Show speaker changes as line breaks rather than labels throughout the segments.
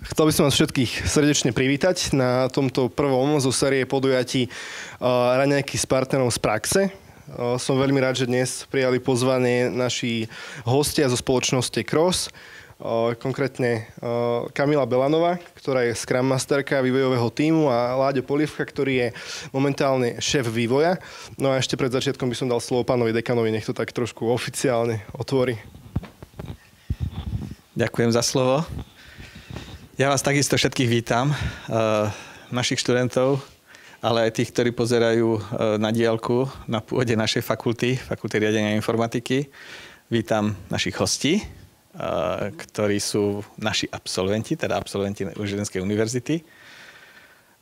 Chcel by som vás všetkých srdečne privítať na tomto prvom zo série podujatí Raňajky s partnerom z praxe. Som veľmi rád, že dnes prijali pozvanie naši hostia zo spoločnosti Cross, konkrétne Kamila Belanová, ktorá je Scrum Masterka vývojového tímu, a Láďo Polievka, ktorý je momentálne šéf vývoja. No a ešte pred začiatkom by som dal slovo pánovi dekanovi, nech to tak trošku oficiálne otvorí.
Ďakujem za slovo. Ja vás takisto všetkých vítam, našich študentov, ale aj tých, ktorí pozerajú na diaľku na pôde našej fakulty riadenia informatiky. Vítam našich hostí, ktorí sú naši absolventi, teda absolventi Žilinskej univerzity.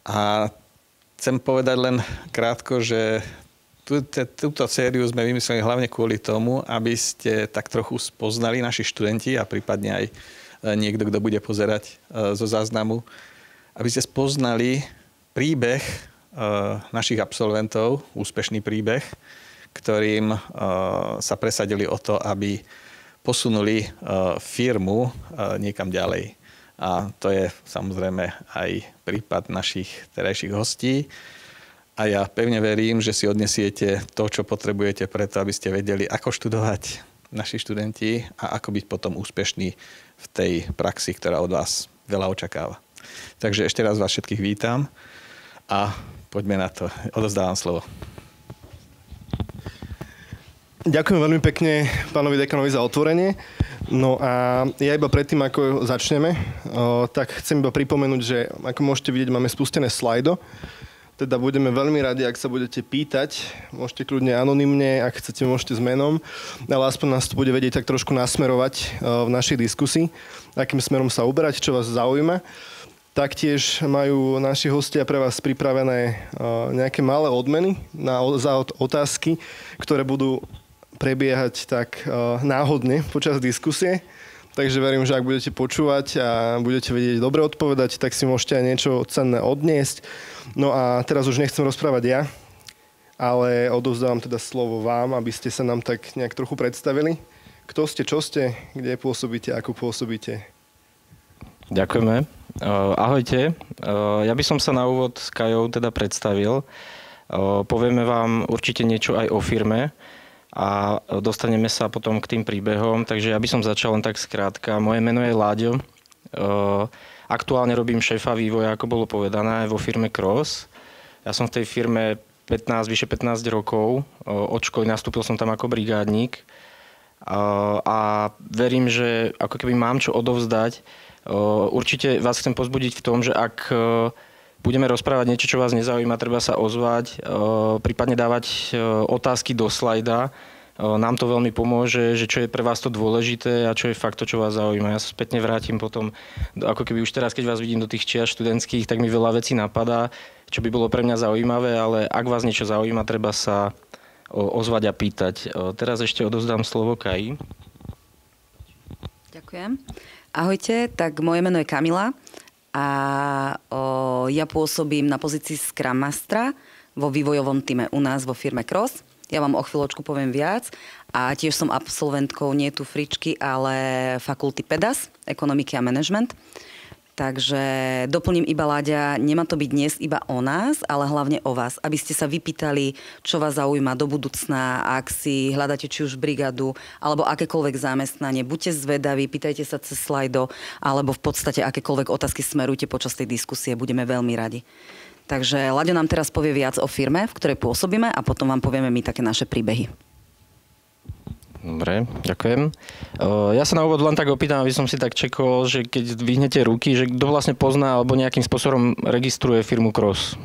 A chcem povedať len krátko, že túto sériu sme vymysleli hlavne kvôli tomu, aby ste tak trochu spoznali naši študenti a prípadne aj niekto, kto bude pozerať zo záznamu, aby ste spoznali príbeh našich absolventov, úspešný príbeh, ktorým sa presadili o to, aby posunuli firmu niekam ďalej. A to je samozrejme aj prípad našich terajších hostí. A ja pevne verím, že si odnesiete to, čo potrebujete preto, aby ste vedeli, ako študovať naši študenti a ako byť potom úspešní v tej praxi, ktorá od vás veľa očakáva. Takže ešte raz vás všetkých vítam a poďme na to. Odovzdávam slovo.
Ďakujem veľmi pekne pánovi dekanovi za otvorenie. No a ja iba predtým, ako začneme, tak chcem iba pripomenúť, že ako môžete vidieť, máme spustené slajdo. Teda budeme veľmi radi, ak sa budete pýtať. Môžete kľudne anonymne, ak chcete, môžete s menom. Ale aspoň nás to bude vedieť tak trošku nasmerovať v našej diskusii, akým smerom sa uberať, čo vás zaujíma. Taktiež majú naši hostia pre vás pripravené nejaké malé odmeny za otázky, ktoré budú prebiehať tak náhodne počas diskusie. Takže verím, že ak budete počúvať a budete vedieť dobre odpovedať, tak si môžete aj niečo cenné odniesť. No a teraz už nechcem rozprávať ja, ale odovzdávam teda slovo vám, aby ste sa nám tak nejak trochu predstavili. Kto ste, čo ste, kde pôsobíte, ako pôsobíte?
Ďakujeme. Ahojte. Ja by som sa na úvod s Kajou teda predstavil. Povieme vám určite niečo aj o firme a dostaneme sa potom k tým príbehom. Takže ja by som začal len tak skrátka. Moje meno je Láďo. Aktuálne robím šéfa vývoja, ako bolo povedané, vo firme Cross. Ja som v tej firme vyše 15 rokov. Od školy nastúpil som tam ako brigádnik. A verím, že ako keby mám čo odovzdať. Určite vás chcem pozbudiť v tom, že ak budeme rozprávať niečo, čo vás nezaujíma, treba sa ozvať, prípadne dávať otázky do slajda. Nám to veľmi pomôže, že čo je pre vás to dôležité a čo je fakt to, čo vás zaujíma. Ja sa spätne vrátim potom, ako keby už teraz, keď vás vidím do tých čias študentských, tak mi veľa vecí napadá, čo by bolo pre mňa zaujímavé, ale ak vás niečo zaujíma, treba sa ozvať a pýtať. Teraz ešte odovzdám slovo Kaji.
Ďakujem. Ahojte, tak moje meno je Kamila a ja pôsobím na pozícii Scrum Mastera vo vývojovom týme u nás vo firme Cross. Ja vám o chvíľočku poviem viac a tiež som absolventkou nie tu fričky, ale fakulty PEDAS, ekonomiky a management. Takže doplním iba, Láďa, nemá to byť dnes iba o nás, ale hlavne o vás, aby ste sa vypýtali, čo vás zaujíma do budúcna, ak si hľadáte či už brigádu, alebo akékoľvek zamestnanie. Buďte zvedaví, pýtajte sa cez slajdo, alebo v podstate akékoľvek otázky smerujte počas tej diskusie, budeme veľmi radi. Takže Láďo nám teraz povie viac o firme, v ktorej pôsobíme a potom vám povieme my také naše príbehy.
Dobre, ďakujem. Ja sa na úvod len tak opýtam, aby som si tak čekol, že keď dvihnete ruky, že kto vlastne pozná alebo nejakým spôsobom registruje firmu Cross.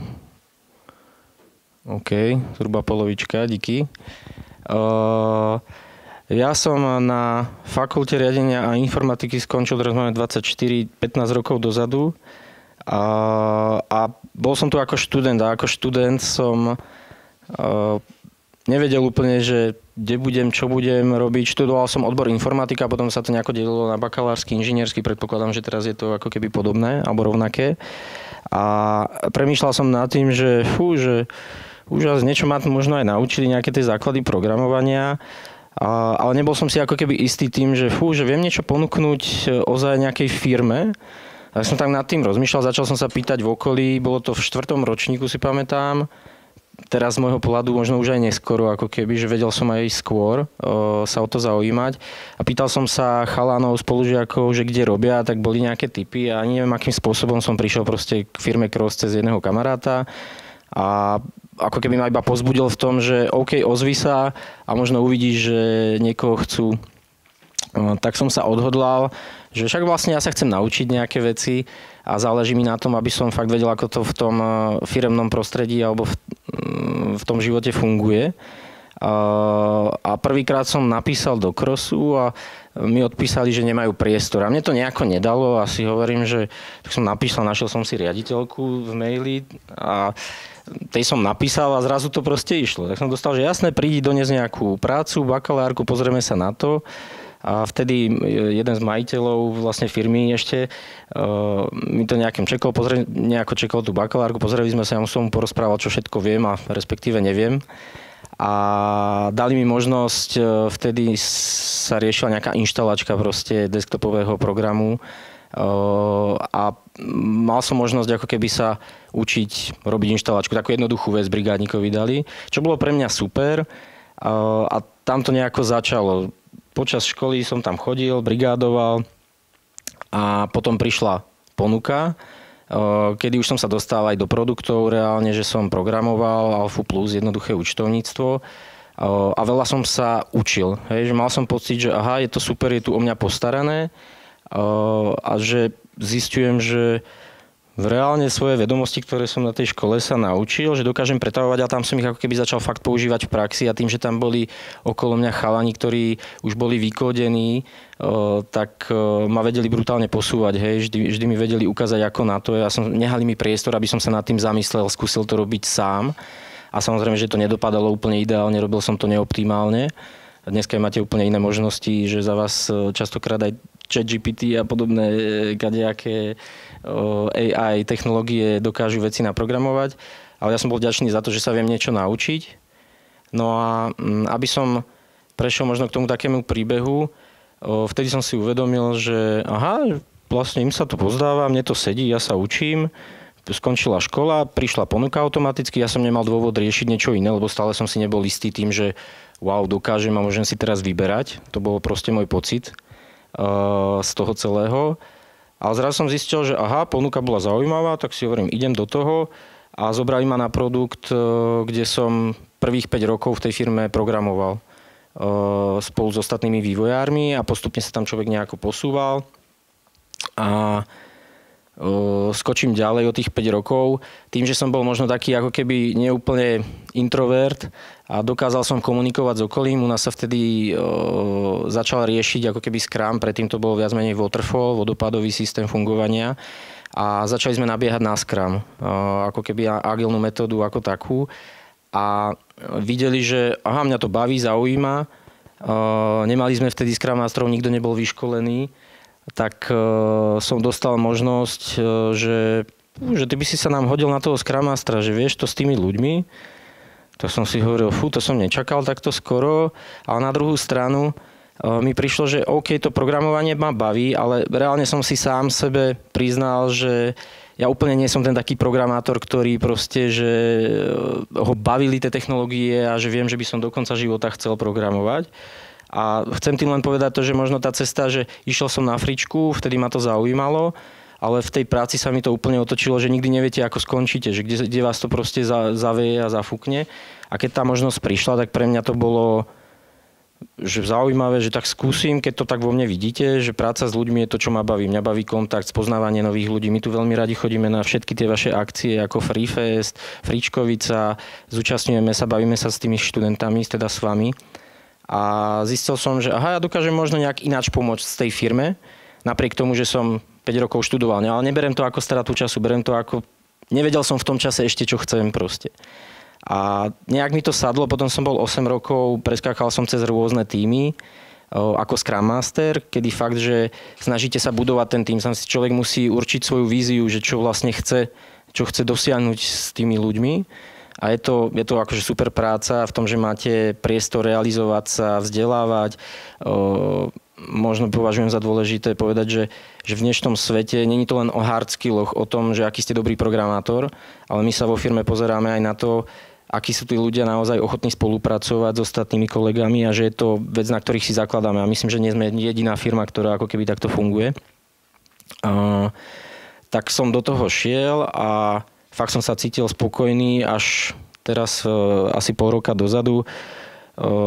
OK, zhruba polovička, díky. Ja som na fakulte riadenia a informatiky skončil, teraz máme 15 rokov dozadu. A bol som tu ako študent a ako študent som nevedel úplne, že kde budem, čo budem robiť. Študoval som odbor informatika, potom sa to nejako delilo na bakalársky, inžiniersky. Predpokladám, že teraz je to ako keby podobné alebo rovnaké. A premýšľal som nad tým, že už niečo ma možno aj naučili, nejaké tie základy programovania. Ale nebol som si ako keby istý tým, že viem niečo ponúknuť ozaj nejakej firme. A som tak nad tým rozmýšľal, začal som sa pýtať v okolí, bolo to v 4. ročníku, si pamätám. Teraz z môjho pohľadu možno už aj neskoro, ako keby, že vedel som aj skôr sa o to zaujímať. A pýtal som sa chalanov, spolužiakov, že kde robia, tak boli nejaké tipy a neviem, akým spôsobom som prišiel proste k firme Cross cez jedného kamaráta. A ako keby ma iba pozbudil v tom, že OK, ozvi sa a možno uvidíš, že niekoho chcú. Tak som sa odhodlal, že však vlastne ja sa chcem naučiť nejaké veci a záleží mi na tom, aby som fakt vedel, ako to v tom firemnom prostredí alebo v tom živote funguje. A prvýkrát som napísal do Crossu a mi odpísali, že nemajú priestor. A mne to nejako nedalo a si hovorím, že tak som napísal, našiel som si riaditeľku v maili a tej som napísal a zrazu to proste išlo. Tak som dostal, že jasné, prídi doniesť nejakú prácu, bakalárku, pozrieme sa na to. A vtedy jeden z majiteľov vlastne firmy ešte mi to nejako čekol tú bakalárku, pozreli sme sa, ja som mu porozprával, čo všetko viem a respektíve neviem. A dali mi možnosť, vtedy sa riešila nejaká inštalačka proste desktopového programu a mal som možnosť ako keby sa učiť robiť inštalačku, takú jednoduchú vec brigádnikovi dali, čo bolo pre mňa super a tam to nejako začalo. Počas školy som tam chodil, brigádoval a potom prišla ponuka, kedy už som sa dostal aj do produktov reálne, že som programoval Alpha Plus, jednoduché účtovníctvo a veľa som sa učil. Hej, že mal som pocit, že aha, je to super, je tu o mňa postarané a že zistujem, že reálne svoje vedomosti, ktoré som na tej škole sa naučil, že dokážem pretavovať a tam som ich ako keby začal fakt používať v praxi a tým, že tam boli okolo mňa chalani, ktorí už boli vykódení, tak ma vedeli brutálne posúvať, hej, vždy mi vedeli ukázať ako na to. Nehali mi priestor, aby som sa nad tým zamyslel, skúsil to robiť sám a samozrejme, že to nedopadalo úplne ideálne, robil som to neoptimálne. Dneska máte úplne iné možnosti, že za vás častokrát aj ChatGPT a podobné kadejaké AI technológie dokážu veci naprogramovať, ale ja som bol vďačný za to, že sa viem niečo naučiť. No a aby som prešiel možno k tomu takému príbehu, vtedy som si uvedomil, že aha, vlastne im sa to pozdáva, mne to sedí, ja sa učím, skončila škola, prišla ponuka automaticky, ja som nemal dôvod riešiť niečo iné, lebo stále som si nebol istý tým, že wow, dokážem a môžem si teraz vyberať. To bol proste môj pocit z toho celého. Ale zrazu som zistil, že aha, ponuka bola zaujímavá, tak si hovorím, idem do toho a zobrali ma na produkt, kde som prvých 5 rokov v tej firme programoval spolu s ostatnými vývojármi a postupne sa tam človek nejako posúval a skočím ďalej o tých 5 rokov. Tým, že som bol možno taký ako keby neúplne introvert a dokázal som komunikovať s okolím, u nás sa vtedy začal riešiť ako keby Scrum, predtým to bolo viac menej Waterfall, vodopádový systém fungovania a začali sme nabiehať na Scrum, ako keby agilnú metódu ako takú a videli, že aha, mňa to baví, zaujíma, nemali sme vtedy Scrum Masterov, nikto nebol vyškolený, tak som dostal možnosť, že ty by si sa nám hodil na toho Scrum Mastera, že vieš to s tými ľuďmi. Tak som si hovoril, to som nečakal takto skoro, ale na druhú stranu mi prišlo, že OK, to programovanie ma baví, ale reálne som si sám sebe priznal, že ja úplne nie som ten taký programátor, ktorý proste, že ho bavili tie technológie a že viem, že by som do konca života chcel programovať. A chcem tým len povedať to, že možno tá cesta, že išiel som na fričku, vtedy ma to zaujímalo, ale v tej práci sa mi to úplne otočilo, že nikdy neviete, ako skončíte, že kde vás to proste zavieje a zafúkne. A keď tá možnosť prišla, tak pre mňa to bolo že zaujímavé, že tak skúsim, keď to tak vo mne vidíte, že práca s ľuďmi je to, čo ma baví. Mňa baví kontakt, spoznávanie nových ľudí. My tu veľmi radi chodíme na všetky tie vaše akcie, ako Freefest, Fričkovica, zúčastňujeme sa, bavíme sa s tými študentami, teda s vami. A zistil som, že aha, ja dokážem možno nejak ináč pomôcť z tej firme, napriek tomu, že som 5 rokov študoval. Ale neberiem to ako stratu času, beriem to ako... Nevedel som v tom čase ešte, čo chcem proste. A nejak mi to sadlo, potom som bol 8 rokov, preskákal som cez rôzne týmy, ako Scrum Master, kedy fakt, že snažíte sa budovať ten tým, sa si človek musí určiť svoju víziu, že čo vlastne chce, čo chce dosiahnuť s tými ľuďmi. A je to akože super práca v tom, že máte priestor realizovať sa, vzdelávať. možno považujem za dôležité povedať, že v dnešnom svete není to len o hard skilloch, o tom, že aký ste dobrý programátor, ale my sa vo firme pozeráme aj na to, akí sú tí ľudia naozaj ochotní spolupracovať s ostatnými kolegami a že je to vec, na ktorých si zakladáme. A myslím, že nie sme jediná firma, ktorá ako keby takto funguje. Tak som do toho šiel a fakt som sa cítil spokojný, až teraz asi pol roka dozadu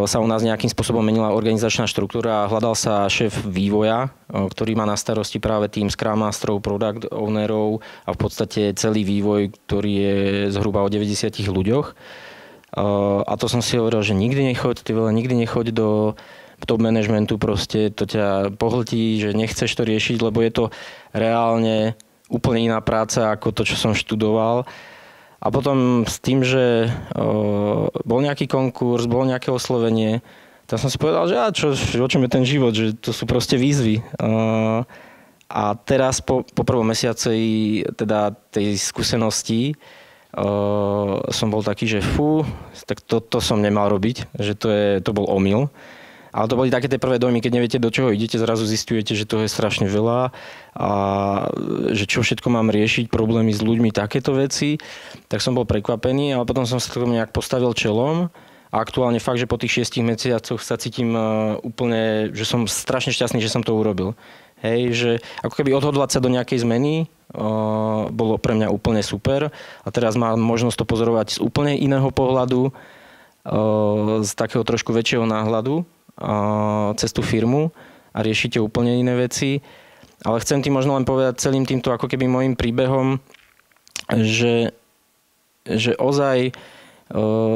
sa u nás nejakým spôsobom menila organizačná štruktúra a hľadal sa šéf vývoja, ktorý má na starosti práve tým Scrum Masterov, Product Ownerov a v podstate celý vývoj, ktorý je zhruba o 90 ľuďoch. A to som si hovoril, že nikdy nechoď do top managementu, proste to ťa pohltí, že nechceš to riešiť, lebo je to reálne úplne iná práca ako to, čo som študoval. A potom s tým, že bol nejaký konkurs, bolo nejaké oslovenie, tak som si povedal, že o čom je ten život, že to sú proste výzvy. A teraz po prvom mesiaci teda tej skúsenosti som bol taký, že tak to som nemal robiť, že to bol omyl. Ale to boli také tie prvé dojmy, keď neviete, do čoho idete, zrazu zisťujete, že toho je strašne veľa a že čo všetko mám riešiť, problémy s ľuďmi, takéto veci. Tak som bol prekvapený, ale potom som sa tomu nejak postavil čelom a aktuálne fakt, že po tých 6 mesiacoch sa cítim úplne, že som strašne šťastný, že som to urobil. Hej, že ako keby odhodlať sa do nejakej zmeny bolo pre mňa úplne super a teraz mám možnosť to pozorovať z úplne iného pohľadu, z takého trošku väčšieho náhľadu cez tú firmu a riešite úplne iné veci. Ale chcem ti možno len povedať celým týmto ako keby môjim príbehom, že ozaj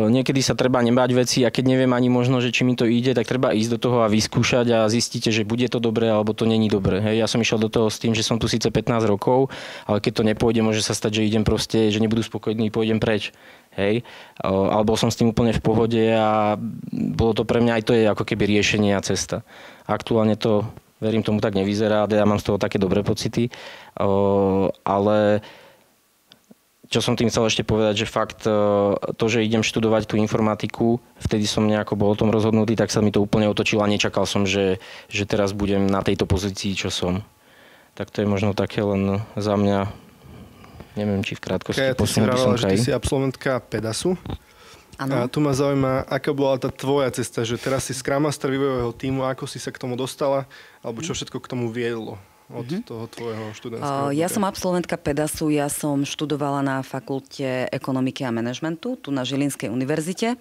niekedy sa treba nebáť veci a keď neviem ani možno, že či mi to ide, tak treba ísť do toho a vyskúšať a zistíte, že bude to dobré alebo to není dobré. Hej, ja som išiel do toho s tým, že som tu síce 15 rokov, ale keď to nepôjde, môže sa stať, že idem proste, že nebudú spokojní, pôjdem preč. Hej, ale bol som s tým úplne v pohode a bolo to pre mňa aj to je ako keby riešenie a cesta. Aktuálne to, verím tomu, tak nevyzerá, ja mám z toho také dobré pocity, ale čo som tým chcel ešte povedať, že fakt to, že idem študovať tú informatiku, vtedy som nejako bol o tom rozhodnutý, tak sa mi to úplne otočilo a nečakal som, že teraz budem na tejto pozícii, čo som. Tak to je možno také len za mňa. Neviem, či v krátkosti posunul by som kraj.
Ty si absolventka PEDASu. A tu ma zaujíma, aká bola tá tvoja cesta, že teraz si Scrum Master vývojového tímu, ako si sa k tomu dostala, alebo čo všetko k tomu viedlo od toho tvojho študentského?
Ja som absolventka PEDASu, ja som študovala na fakulte ekonomiky a manažmentu, tu na Žilinskej univerzite.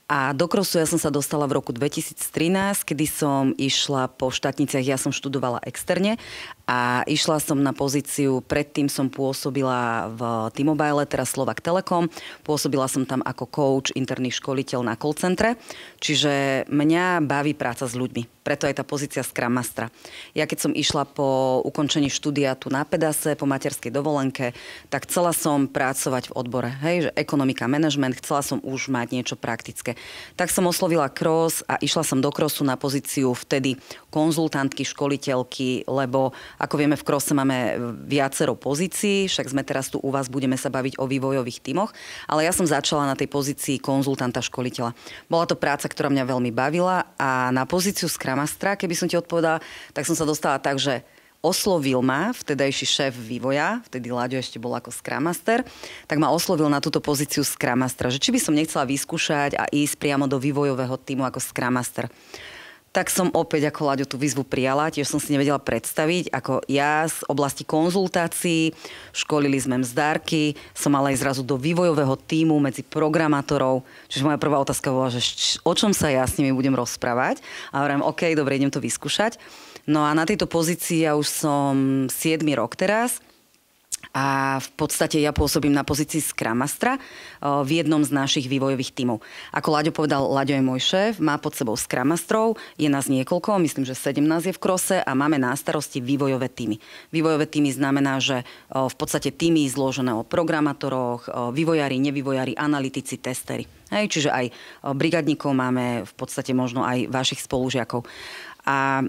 A do Crossu ja som sa dostala v roku 2013, kedy som išla po štátniciach, ja som študovala externe a išla som na pozíciu, predtým som pôsobila v T-Mobile, teraz Slovak Telekom, pôsobila som tam ako coach, interný školiteľ na call centre, čiže mňa baví práca s ľuďmi. Preto aj tá pozícia Scrum Mastera. Ja keď som išla po ukončení štúdia tu na PEDASe, po materskej dovolenke, tak chcela som pracovať v odbore, hej, že ekonomika, management, chcela som už mať niečo praktické. Tak som oslovila Cross a išla som do Crossu na pozíciu vtedy konzultantky, školiteľky, lebo ako vieme, v Crosse máme viacero pozícií, však sme teraz tu u vás, budeme sa baviť o vývojových tímoch, ale ja som začala na tej pozícii konzultanta, školiteľa. Bola to práca, ktorá mňa veľmi bavila a na pozíciu Scrum Mastera, keby som ti odpovedala, tak som sa dostala tak, že oslovil ma vtedajší šéf vývoja, vtedy Láďo ešte bol ako Scrum Master, tak ma oslovil na túto pozíciu Scrum Mastera, že či by som nechcela vyskúšať a ísť priamo do vývojového tímu ako Scrum Master. Tak som opäť ako Láďo tú výzvu prijala, tiež som si nevedela predstaviť, ako ja z oblasti konzultácií, školili sme mzdárky, som mala aj zrazu do vývojového tímu medzi programátorov, čiže moja prvá otázka bola, že o čom sa ja s nimi budem rozprávať a hovorím, OK, dobre, idem to vyskúšať. No a na tejto pozícii ja už som 7. rok teraz a v podstate ja pôsobím na pozícii Scrum Mastera v jednom z našich vývojových tímov. Ako Láďo povedal, Láďo je môj šéf, má pod sebou Scrum Masterov, je nás niekoľko, myslím, že 17 je v Crosse a máme na starosti vývojové tímy. Vývojové tímy znamená, že v podstate tímy zložené o programátoroch, vývojári, nevývojári, analytici, testery. Hej, čiže aj brigadníkov máme v podstate možno aj vašich spolužiakov. A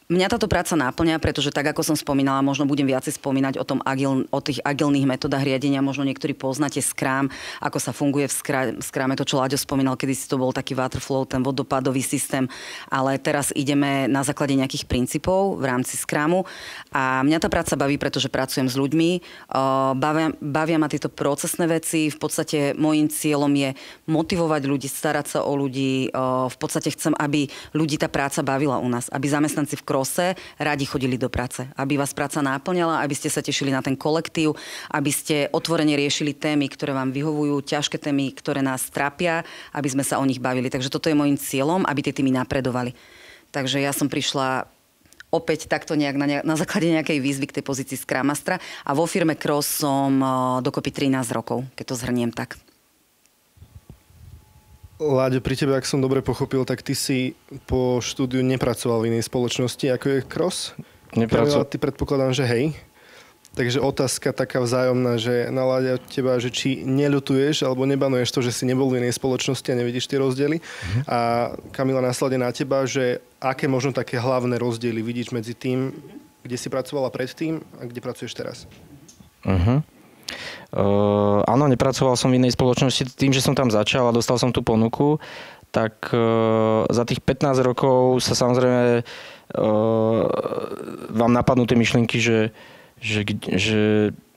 Mňa táto práca náplňa, pretože tak, ako som spomínala, možno budem viacej spomínať o tých agilných metodách riadenia. Možno niektorí poznáte Scrum, ako sa funguje v Scrume, to, čo Láďo spomínal, kedy si to bol taký waterflow, ten vodopádový systém, ale teraz ideme na základe nejakých princípov v rámci Scrumu a mňa tá práca baví, pretože pracujem s ľuďmi, bavia ma tieto procesné veci, v podstate môjim cieľom je motivovať ľudí, starať sa o ľudí, v podstate chcem, aby ľudí tá práca bavila u nás, aby zamestnanci v Krose radi chodili do práce, aby vás práca náplňala, aby ste sa tešili na ten kolektív, aby ste otvorene riešili témy, ktoré vám vyhovujú, ťažké témy, ktoré nás trápia, aby sme sa o nich bavili. Takže toto je môjim cieľom, aby tie týmy napredovali. Takže ja som prišla opäť takto nejak na základe nejakej výzvy k tej pozícii Scrum Mastera a vo firme Cross som dokopy 13 rokov, keď to zhrniem tak.
Láďo, pri tebe, ak som dobre pochopil, tak ty si po štúdiu nepracoval v inej spoločnosti, ako je Cross?
Nepracoval.
Ty predpokladám, že hej. Takže otázka taká vzájomná, že na Láďa od teba, že či neľutuješ alebo nebanuješ to, že si nebol v inej spoločnosti a nevidíš tie rozdiely. A Kamila, následne na teba, že aké možno také hlavné rozdiely vidíš medzi tým, kde si pracovala predtým a kde pracuješ teraz?
Áno, nepracoval som v inej spoločnosti tým, že som tam začal a dostal som tú ponuku, tak za tých 15 rokov sa samozrejme vám napadnú tie myšlienky, že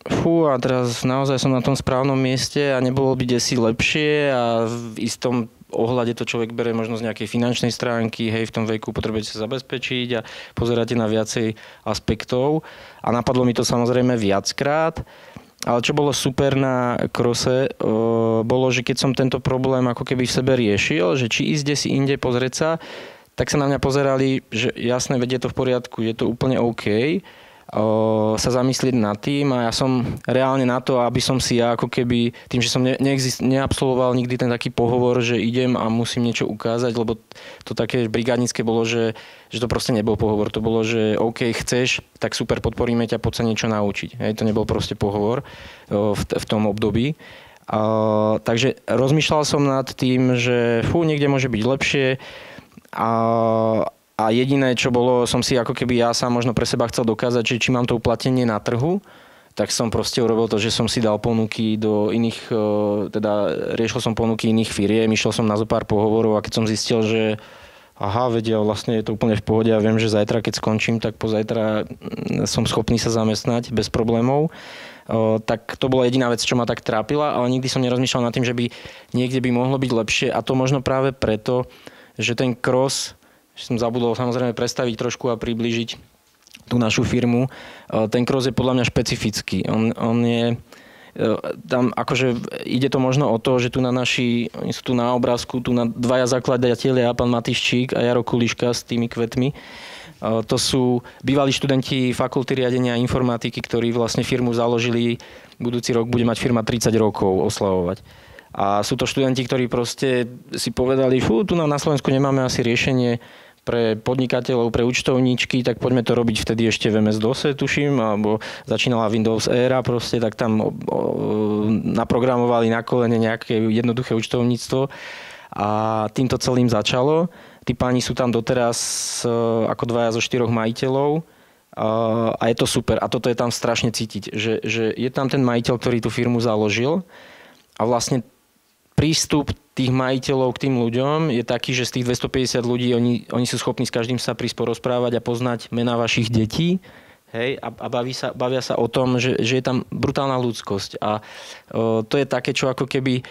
a teraz naozaj som na tom správnom mieste a nebolo by desi lepšie a v istom ohľade to človek bere možno z nejakej finančnej stránky, hej, v tom veku potrebujete sa zabezpečiť a pozeráte na viacej aspektov a napadlo mi to samozrejme viackrát. Ale čo bolo super na Crosse, bolo, že keď som tento problém ako keby v sebe riešil, že či ísť si inde pozrieť sa, tak sa na mňa pozerali, že jasné, veď je to v poriadku, je to úplne OK, sa zamyslieť nad tým a ja som reálne na to, aby som si ja ako keby, tým, že som neabsolvoval nikdy ten taký pohovor, že idem a musím niečo ukázať, lebo to také brigádnické bolo, že to proste nebol pohovor. To bolo, že OK, chceš, tak super, podporíme ťa, poď sa niečo naučiť. Hej, to nebol proste pohovor v tom období. Takže rozmýšľal som nad tým, že niekde môže byť lepšie a jediné, čo bolo, som si ako keby ja sám možno pre seba chcel dokázať, že či mám to uplatnenie na trhu, tak som proste urobil to, že som si dal ponuky do iných, teda riešil som ponuky iných firiem, išiel som na zo pár pohovorov a keď som zistil, že vedia, vlastne je to úplne v pohode a viem, že zajtra, keď skončím, tak pozajtra som schopný sa zamestnať bez problémov, tak to bola jediná vec, čo ma tak trápila, ale nikdy som nerozmýšľal nad tým, že by niekde by mohlo byť lepšie a to možno práve preto, že ten Cross, som zabudol samozrejme predstaviť trošku a priblížiť tú našu firmu. Ten Cross je podľa mňa špecifický. On je tam akože ide to možno o to, že tu oni sú tu na obrázku, tu na dvaja zakladatelia, pán Matiščík a Jaro Kuliška s tými kvetmi. To sú bývalí študenti fakulty riadenia a informatiky, ktorí vlastne firmu založili. Budúci rok bude mať firma 30 rokov oslavovať. A sú to študenti, ktorí proste si povedali, tu na Slovensku nemáme asi riešenie pre podnikateľov, pre účtovníčky, tak poďme to robiť vtedy ešte v MS-DOSe, tuším, alebo začínala Windows éra proste, tak tam naprogramovali na kolene nejaké jednoduché účtovníctvo a týmto celým začalo. Tí páni sú tam doteraz ako 2 zo 4 majiteľov a je to super. A toto je tam strašne cítiť, že je tam ten majiteľ, ktorý tú firmu založil a vlastne prístup tých majiteľov k tým ľuďom je taký, že z tých 250 ľudí oni sú schopní s každým sa prísť porozprávať a poznať mená vašich detí. Hej, a bavia sa o tom, že je tam brutálna ľudskosť. A to je také, čo ako keby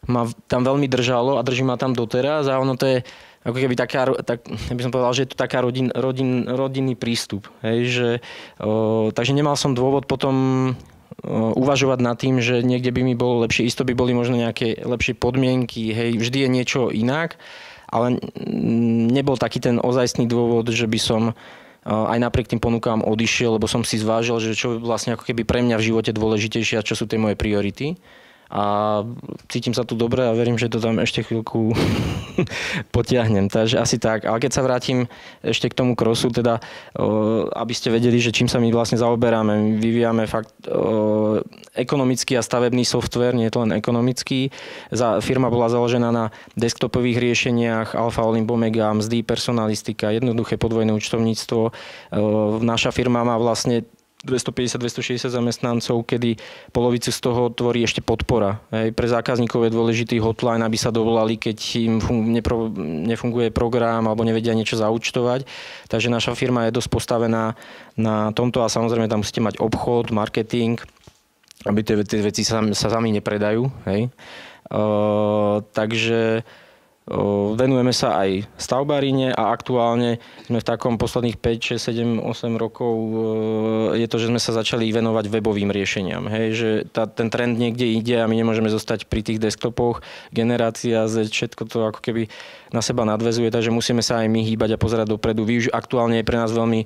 ma tam veľmi držalo a drží ma tam doteraz. A ono to je ako keby tak by som povedal, že je to taká rodinný prístup. Hej, takže nemal som dôvod potom uvažovať nad tým, že niekde by mi bolo lepšie, isto by boli možno nejaké lepšie podmienky, hej, vždy je niečo inak, ale nebol taký ten ozajstný dôvod, že by som aj napriek tým ponukám odišiel, lebo som si zvážil, že čo vlastne ako keby pre mňa v živote dôležitejšie a čo sú tie moje priority. a cítim sa tu dobre a verím, že to tam ešte chvíľku potiahnem. Takže asi tak. Ale keď sa vrátim ešte k tomu crossu, teda aby ste vedeli, že čím sa my vlastne zaoberáme. Vyvíjame fakt ekonomický a stavebný software, nie je to len ekonomický. Firma bola založená na desktopových riešeniach Alfa, Olymp, Omega, mzdy, personalistika, jednoduché podvojné účtovníctvo. Naša firma má vlastne 250-260 zamestnancov, kedy polovicu z toho tvorí ešte podpora. Hej. Pre zákazníkov je dôležitý hotline, aby sa dovolali, keď im nefunguje program alebo nevedia niečo zaúčtovať. Takže naša firma je dosť postavená na tomto a samozrejme tam musíte mať obchod, marketing, aby tie veci sa sami nepredajú. Hej. Takže venujeme sa aj stavbarine a aktuálne sme v takom posledných 5, 6, 7, 8 rokov je to, že sme sa začali venovať webovým riešeniam. Hej, že ten trend niekde ide a my nemôžeme zostať pri tých desktopoch. Generácia Z, všetko to ako keby na seba nadväzuje, takže musíme sa aj my hýbať a pozerať dopredu. Aktuálne je pre nás veľmi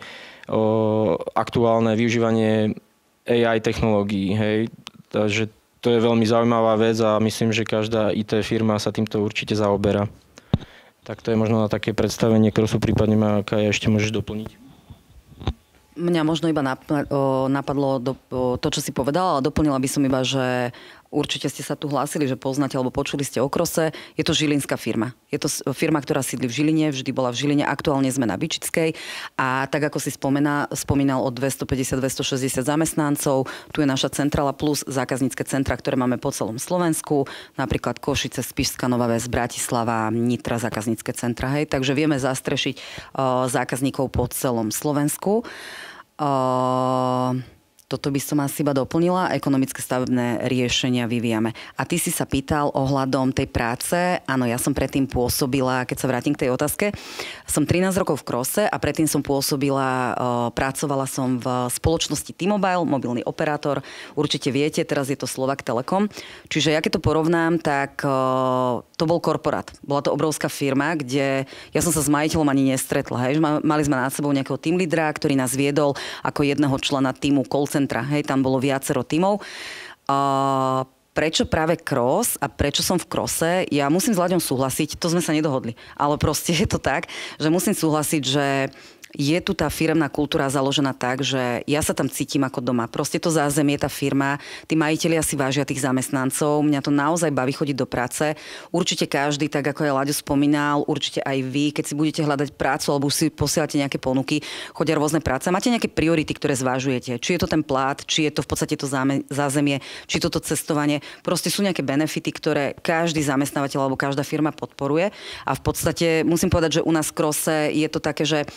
aktuálne využívanie AI technológií. Hej, takže to je veľmi zaujímavá vec a myslím, že každá IT firma sa týmto určite zaoberá. Tak to je možno na také predstavenie crossu, prípadne ma Kaja ešte môžeš doplniť.
Mňa možno iba napadlo to, čo si povedala, ale doplnila by som iba, že určite ste sa tu hlásili, že poznáte alebo počuli ste o Crose. Je to žilinská firma. Je to firma, ktorá sídli v Žiline, vždy bola v Žiline, aktuálne sme na Byčickej. A tak ako si spomínal o 250-260 zamestnancov, tu je naša centrála plus zákaznícke centra, ktoré máme po celom Slovensku, napríklad Košice, Spišská Nová Ves, Bratislava, Nitra, zákaznícke centra. Hej. Takže vieme zastrešiť zákazníkov po celom Slovensku. Toto by som asi iba doplnila. Ekonomické stavebné riešenia vyvíjame. A ty si sa pýtal ohľadom tej práce. Áno, ja som predtým pôsobila, keď sa vrátim k tej otázke, som 13 rokov v Crose a predtým som pôsobila, pracovala som v spoločnosti T-Mobile, mobilný operátor. Určite viete, teraz je to Slovak Telekom. Čiže ja keď to porovnám, tak to bol korporát. Bola to obrovská firma, kde ja som sa s majiteľom ani nestretla. Hej. Mali sme nad sebou nejakého team lídra, ktorý nás viedol ako jedného člena týmu call centra. Hej, tam bolo viacero tímov. Prečo práve Cross a prečo som v Crose? Ja musím s Láďom súhlasiť, to sme sa nedohodli. Ale proste je to tak, že musím súhlasiť, že je tu tá firemná kultúra založená tak, že ja sa tam cítim ako doma. Proste to zázemie, tá firma, tí majitelia si vážia tých zamestnancov. Mňa to naozaj baví chodiť do práce. Určite každý, tak ako aj Láďo spomínal, určite aj vy, keď si budete hľadať prácu alebo si posielate nejaké ponuky, chodia rôzne práce. Máte nejaké priority, ktoré zvážujete? Či je to ten plát, či je to v podstate to zázemie, či toto cestovanie. Proste sú nejaké benefity, ktoré každý zamestnávateľ alebo každá firma podporuje. A v podstate musím povedať, že u nás v Crose je to také, že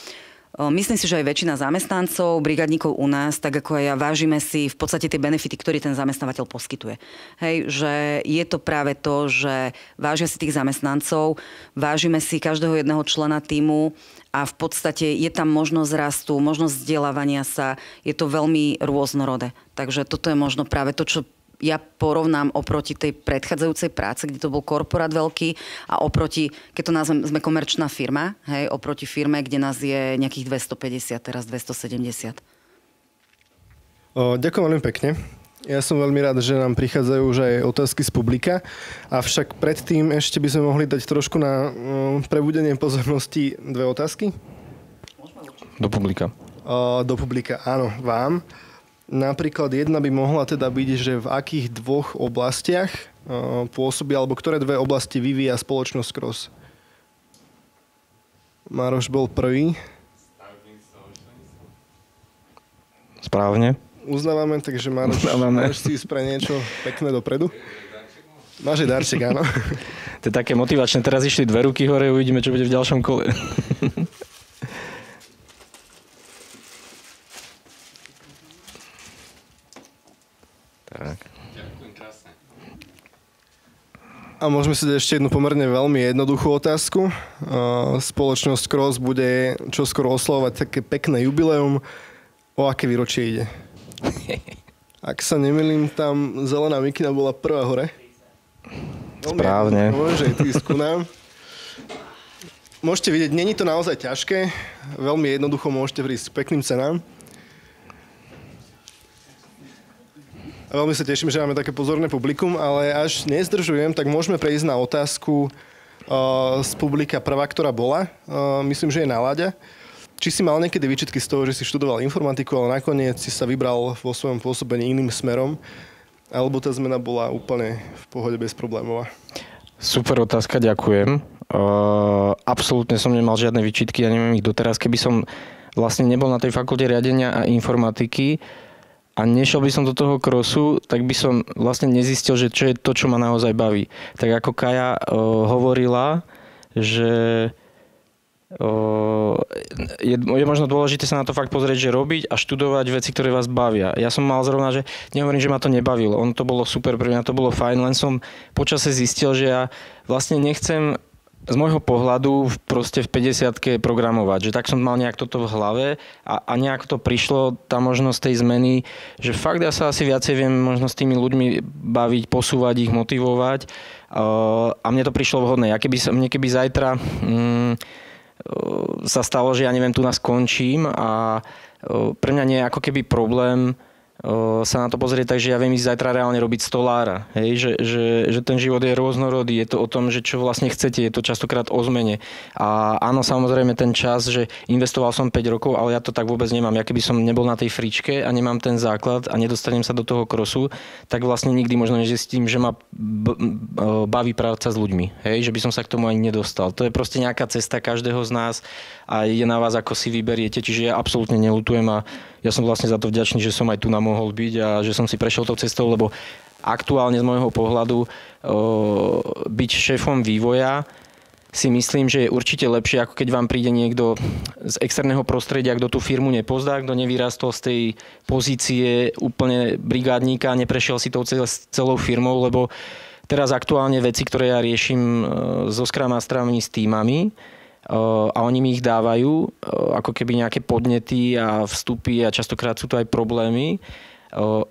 myslím si, že aj väčšina zamestnancov, brigadníkov u nás, tak ako aj ja, vážime si v podstate tie benefity, ktoré ten zamestnávateľ poskytuje. Hej, že je to práve to, že vážia si tých zamestnancov, vážime si každého jedného člena tímu a v podstate je tam možnosť rastu, možnosť vzdelávania sa, je to veľmi rôznorodé. Takže toto je možno práve to, čo ja porovnám oproti tej predchádzajúcej práce, kde to bol korporát veľký a oproti, keď to nazvem, sme komerčná firma, hej, oproti firme, kde nás je nejakých 250, teraz 270.
Ďakujem veľmi pekne. Ja som veľmi rád, že nám prichádzajú už aj otázky z publika, avšak predtým ešte by sme mohli dať trošku na prebudenie pozornosti dve otázky.
Do publika.
Do publika, áno, vám. Napríklad jedna by mohla teda byť, že v akých dvoch oblastiach pôsobí, alebo ktoré dve oblasti vyvíja spoločnosť Cross. Maroš bol prvý.
Správne.
Uznávame, takže Maroš si ísť pre niečo pekné dopredu. Máš aj darček, áno.
To je také motivačné. Teraz išli dve ruky hore, uvidíme, čo bude v ďalšom kole. Tak.
A môžeme si dať ešte jednu pomerne veľmi jednoduchú otázku. Spoločnosť Cross bude čoskoro oslavovať také pekné jubileum. O aké výročie ide? Ak sa nemýlim, tam zelená mikina bola prvá hore.
Správne.
Môže ísť ku nám. Môžete vidieť, není to naozaj ťažké. Veľmi jednoducho môžete prísť s pekným cenám. Veľmi sa teším, že máme také pozorné publikum, ale až nezdržujem, tak môžeme prejsť na otázku z publika prvá, ktorá bola. Myslím, že je na Láďa. Či si mal niekedy výčitky z toho, že si študoval informatiku, ale nakoniec si sa vybral vo svojom pôsobení iným smerom, alebo tá zmena bola úplne v pohode bezproblémová?
Super otázka, ďakujem. Absolútne som nemal žiadne výčitky a nemám ich doteraz. Keby som vlastne nebol na tej fakulte riadenia a informatiky a nešiel by som do toho crossu, tak by som vlastne nezistil, že čo je to, čo ma naozaj baví. Tak ako Kaja hovorila, že je možno dôležité sa na to fakt pozrieť, že robiť a študovať veci, ktoré vás bavia. Ja som mal zrovna, že nehovorím, že ma to nebavilo. Ono to bolo super, pre mňa to bolo fajn, len som počase zistil, že ja vlastne nechcem z môjho pohľadu proste v 50-ke programovať, že tak som mal nejak toto v hlave a nejak to prišlo, tá možnosť tej zmeny, že fakt ja sa asi viacej viem možno s tými ľuďmi baviť, posúvať ich, motivovať a mne to prišlo vhodné. Keby zajtra sa stalo, že ja neviem, tu nás skončím a pre mňa nie je ako keby problém sa na to pozrieť tak, že ja viem ísť zajtra reálne robiť stolára. Hej? Že ten život je rôznorodý, je to o tom, že čo vlastne chcete, je to častokrát o zmene. A áno, samozrejme ten čas, že investoval som 5 rokov, ale ja to tak vôbec nemám. Ja keby som nebol na tej fričke a nemám ten základ a nedostanem sa do toho crossu, tak vlastne nikdy možno nezistím, že ma baví práca s ľuďmi. Hej? Že by som sa k tomu ani nedostal. To je proste nejaká cesta každého z nás a je na vás, ako si vyberiete. Čiže ja absolútne neľutujem a ja som vlastne za to vďačný, že som aj tu mohol byť a že som si prešiel tou cestou, lebo aktuálne z môjho pohľadu byť šéfom vývoja si myslím, že je určite lepšie, ako keď vám príde niekto z externého prostredia, kto tú firmu nepozná, kto nevyrastol z tej pozície úplne brigádníka a neprešiel si tou celou firmou, lebo teraz aktuálne veci, ktoré ja riešim so Scrum Mastermi s týmami, a oni mi ich dávajú, ako keby nejaké podnety a vstupy a častokrát sú to aj problémy.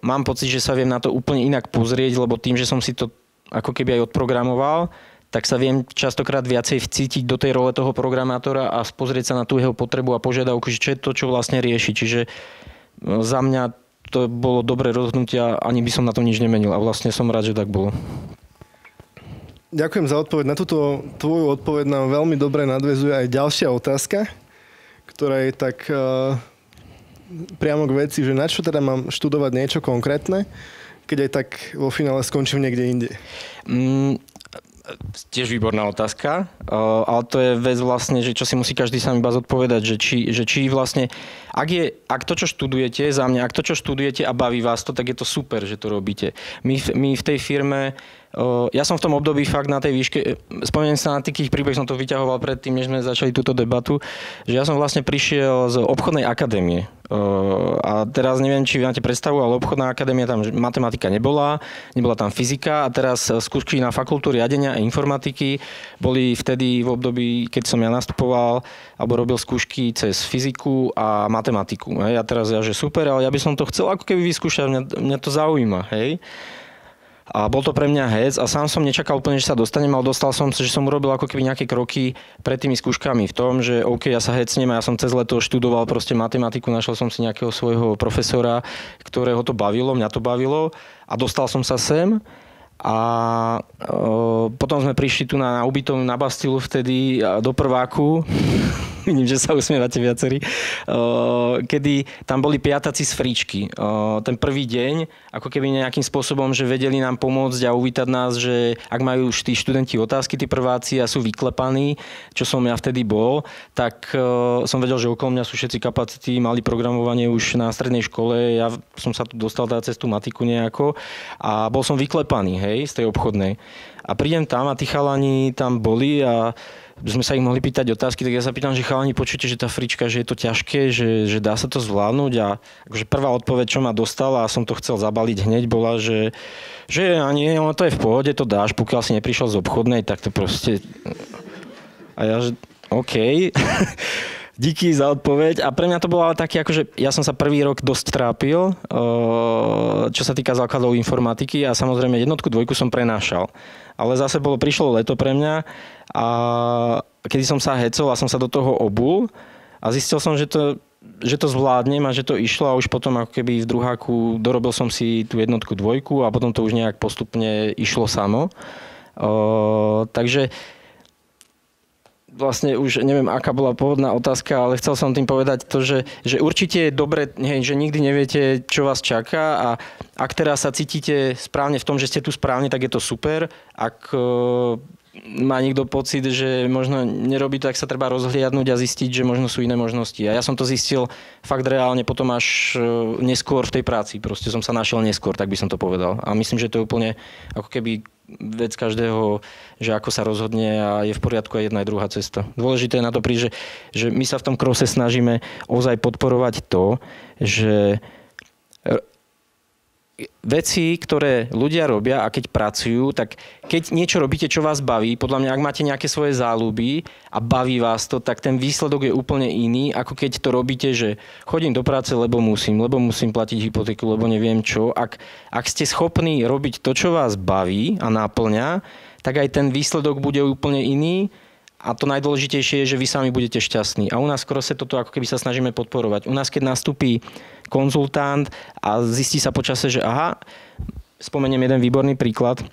Mám pocit, že sa viem na to úplne inak pozrieť, lebo tým, že som si to ako keby aj odprogramoval, tak sa viem častokrát viacej vcítiť do tej role toho programátora a pozrieť sa na tú jeho potrebu a požiadavku, že čo je to, čo vlastne rieši. Čiže za mňa to bolo dobré rozhodnutie a ani by som na to nič nemenil a vlastne som rád, že tak bolo.
Ďakujem za odpoveď. Na túto tvoju odpoveď nám veľmi dobre nadväzuje aj ďalšia otázka, ktorá je tak priamo k veci, že na čo teda mám študovať niečo konkrétne, keď aj tak vo finále skončím niekde inde.
Tiež výborná otázka, ale to je vec vlastne, že čo si musí každý sám iba zodpovedať, že či vlastne, ak to, čo študujete, za mňa, ak to, čo študujete a baví vás to, tak je to super, že to robíte. My v tej firme, ja som v tom období fakt na tej výške, spomeniem sa na takých príbeh, som to vyťahoval predtým, než sme začali túto debatu, že ja som vlastne prišiel z obchodnej akadémie. A teraz neviem, či vy máte predstavu, ale obchodná akadémia, tam matematika nebola tam fyzika a teraz skúšky na fakultu riadenia a informatiky boli vtedy v období, keď som ja nastupoval alebo robil skúšky cez fyziku a matematiku. Hej. A teraz že super, ale ja by som to chcel ako keby vyskúšať, mňa to zaujíma, hej. A bol to pre mňa hec a sám som nečakal úplne, že sa dostanem, ale dostal som sa, že som urobil ako keby nejaké kroky pred tými skúškami v tom, že OK, ja sa hecnem a ja som cez leto študoval proste matematiku, našiel som si nejakého svojho profesora, ktorého to bavilo, mňa to bavilo a dostal som sa sem. A potom sme prišli tu na ubytovňu na Bastilu vtedy do prváku. Vidím, že sa usmievate viacerí. Kedy tam boli piataci z fričky. Ten prvý deň, ako keby nejakým spôsobom, že vedeli nám pomôcť a uvítať nás, že ak majú už tí študenti otázky, tí prváci a sú vyklepaní, čo som ja vtedy bol, tak som vedel, že okolo mňa sú všetci kapacity, mali programovanie už na strednej škole. Ja som sa tu dostal cez tú matiku nejako a bol som vyklepaný, hej, z tej obchodnej. A prídem tam a tí chalani tam boli a sme sa ich mohli pýtať otázky, tak ja sa pýtam, že chalani, počujete, že tá frička, že je to ťažké, že dá sa to zvládnuť a akože prvá odpoveď, čo ma dostala a som to chcel zabaliť hneď, bola, že nie, to je v pohode, to dáš, pokiaľ si neprišiel z obchodnej, tak to proste... A ja, že OK, díky za odpoveď a pre mňa to bolo ale také, akože ja som sa prvý rok dosť trápil, čo sa týka základov informatiky a samozrejme jednotku, dvojku som prenášal. Ale zase prišlo leto pre mňa a kedy som sa hecol a som sa do toho obul a zistil som, že to že to zvládnem a že to išlo a už potom ako keby v druháku dorobil som si tú jednotku, dvojku a potom to už nejak postupne išlo samo. Takže vlastne už neviem, aká bola pôvodná otázka, ale chcel som tým povedať to, že určite je dobre, že nikdy neviete, čo vás čaká a ak teraz sa cítite správne v tom, že ste tu správne, tak je to super. Ak má niekto pocit, že možno nerobí to, tak sa treba rozhliadnúť a zistiť, že možno sú iné možnosti. A ja som to zistil fakt reálne potom až neskôr v tej práci. Proste som sa našiel neskôr, tak by som to povedal. A myslím, že to je úplne ako keby vec každého, že ako sa rozhodne a je v poriadku aj jedna aj druhá cesta. Dôležité je na to prísť, že my sa v tom krose snažíme ozaj podporovať to, že veci, ktoré ľudia robia a keď pracujú, tak keď niečo robíte, čo vás baví, podľa mňa, ak máte nejaké svoje záľuby a baví vás to, tak ten výsledok je úplne iný, ako keď to robíte, že chodím do práce, lebo musím platiť hypotéku, lebo neviem čo. Ak ste schopní robiť to, čo vás baví a náplňa, tak aj ten výsledok bude úplne iný. A to najdôležitejšie je, že vy sami budete šťastní. A u nás v krose toto ako keby sa snažíme podporovať. U nás, keď nastúpi konzultant a zistí sa počase, že aha, spomeniem jeden výborný príklad.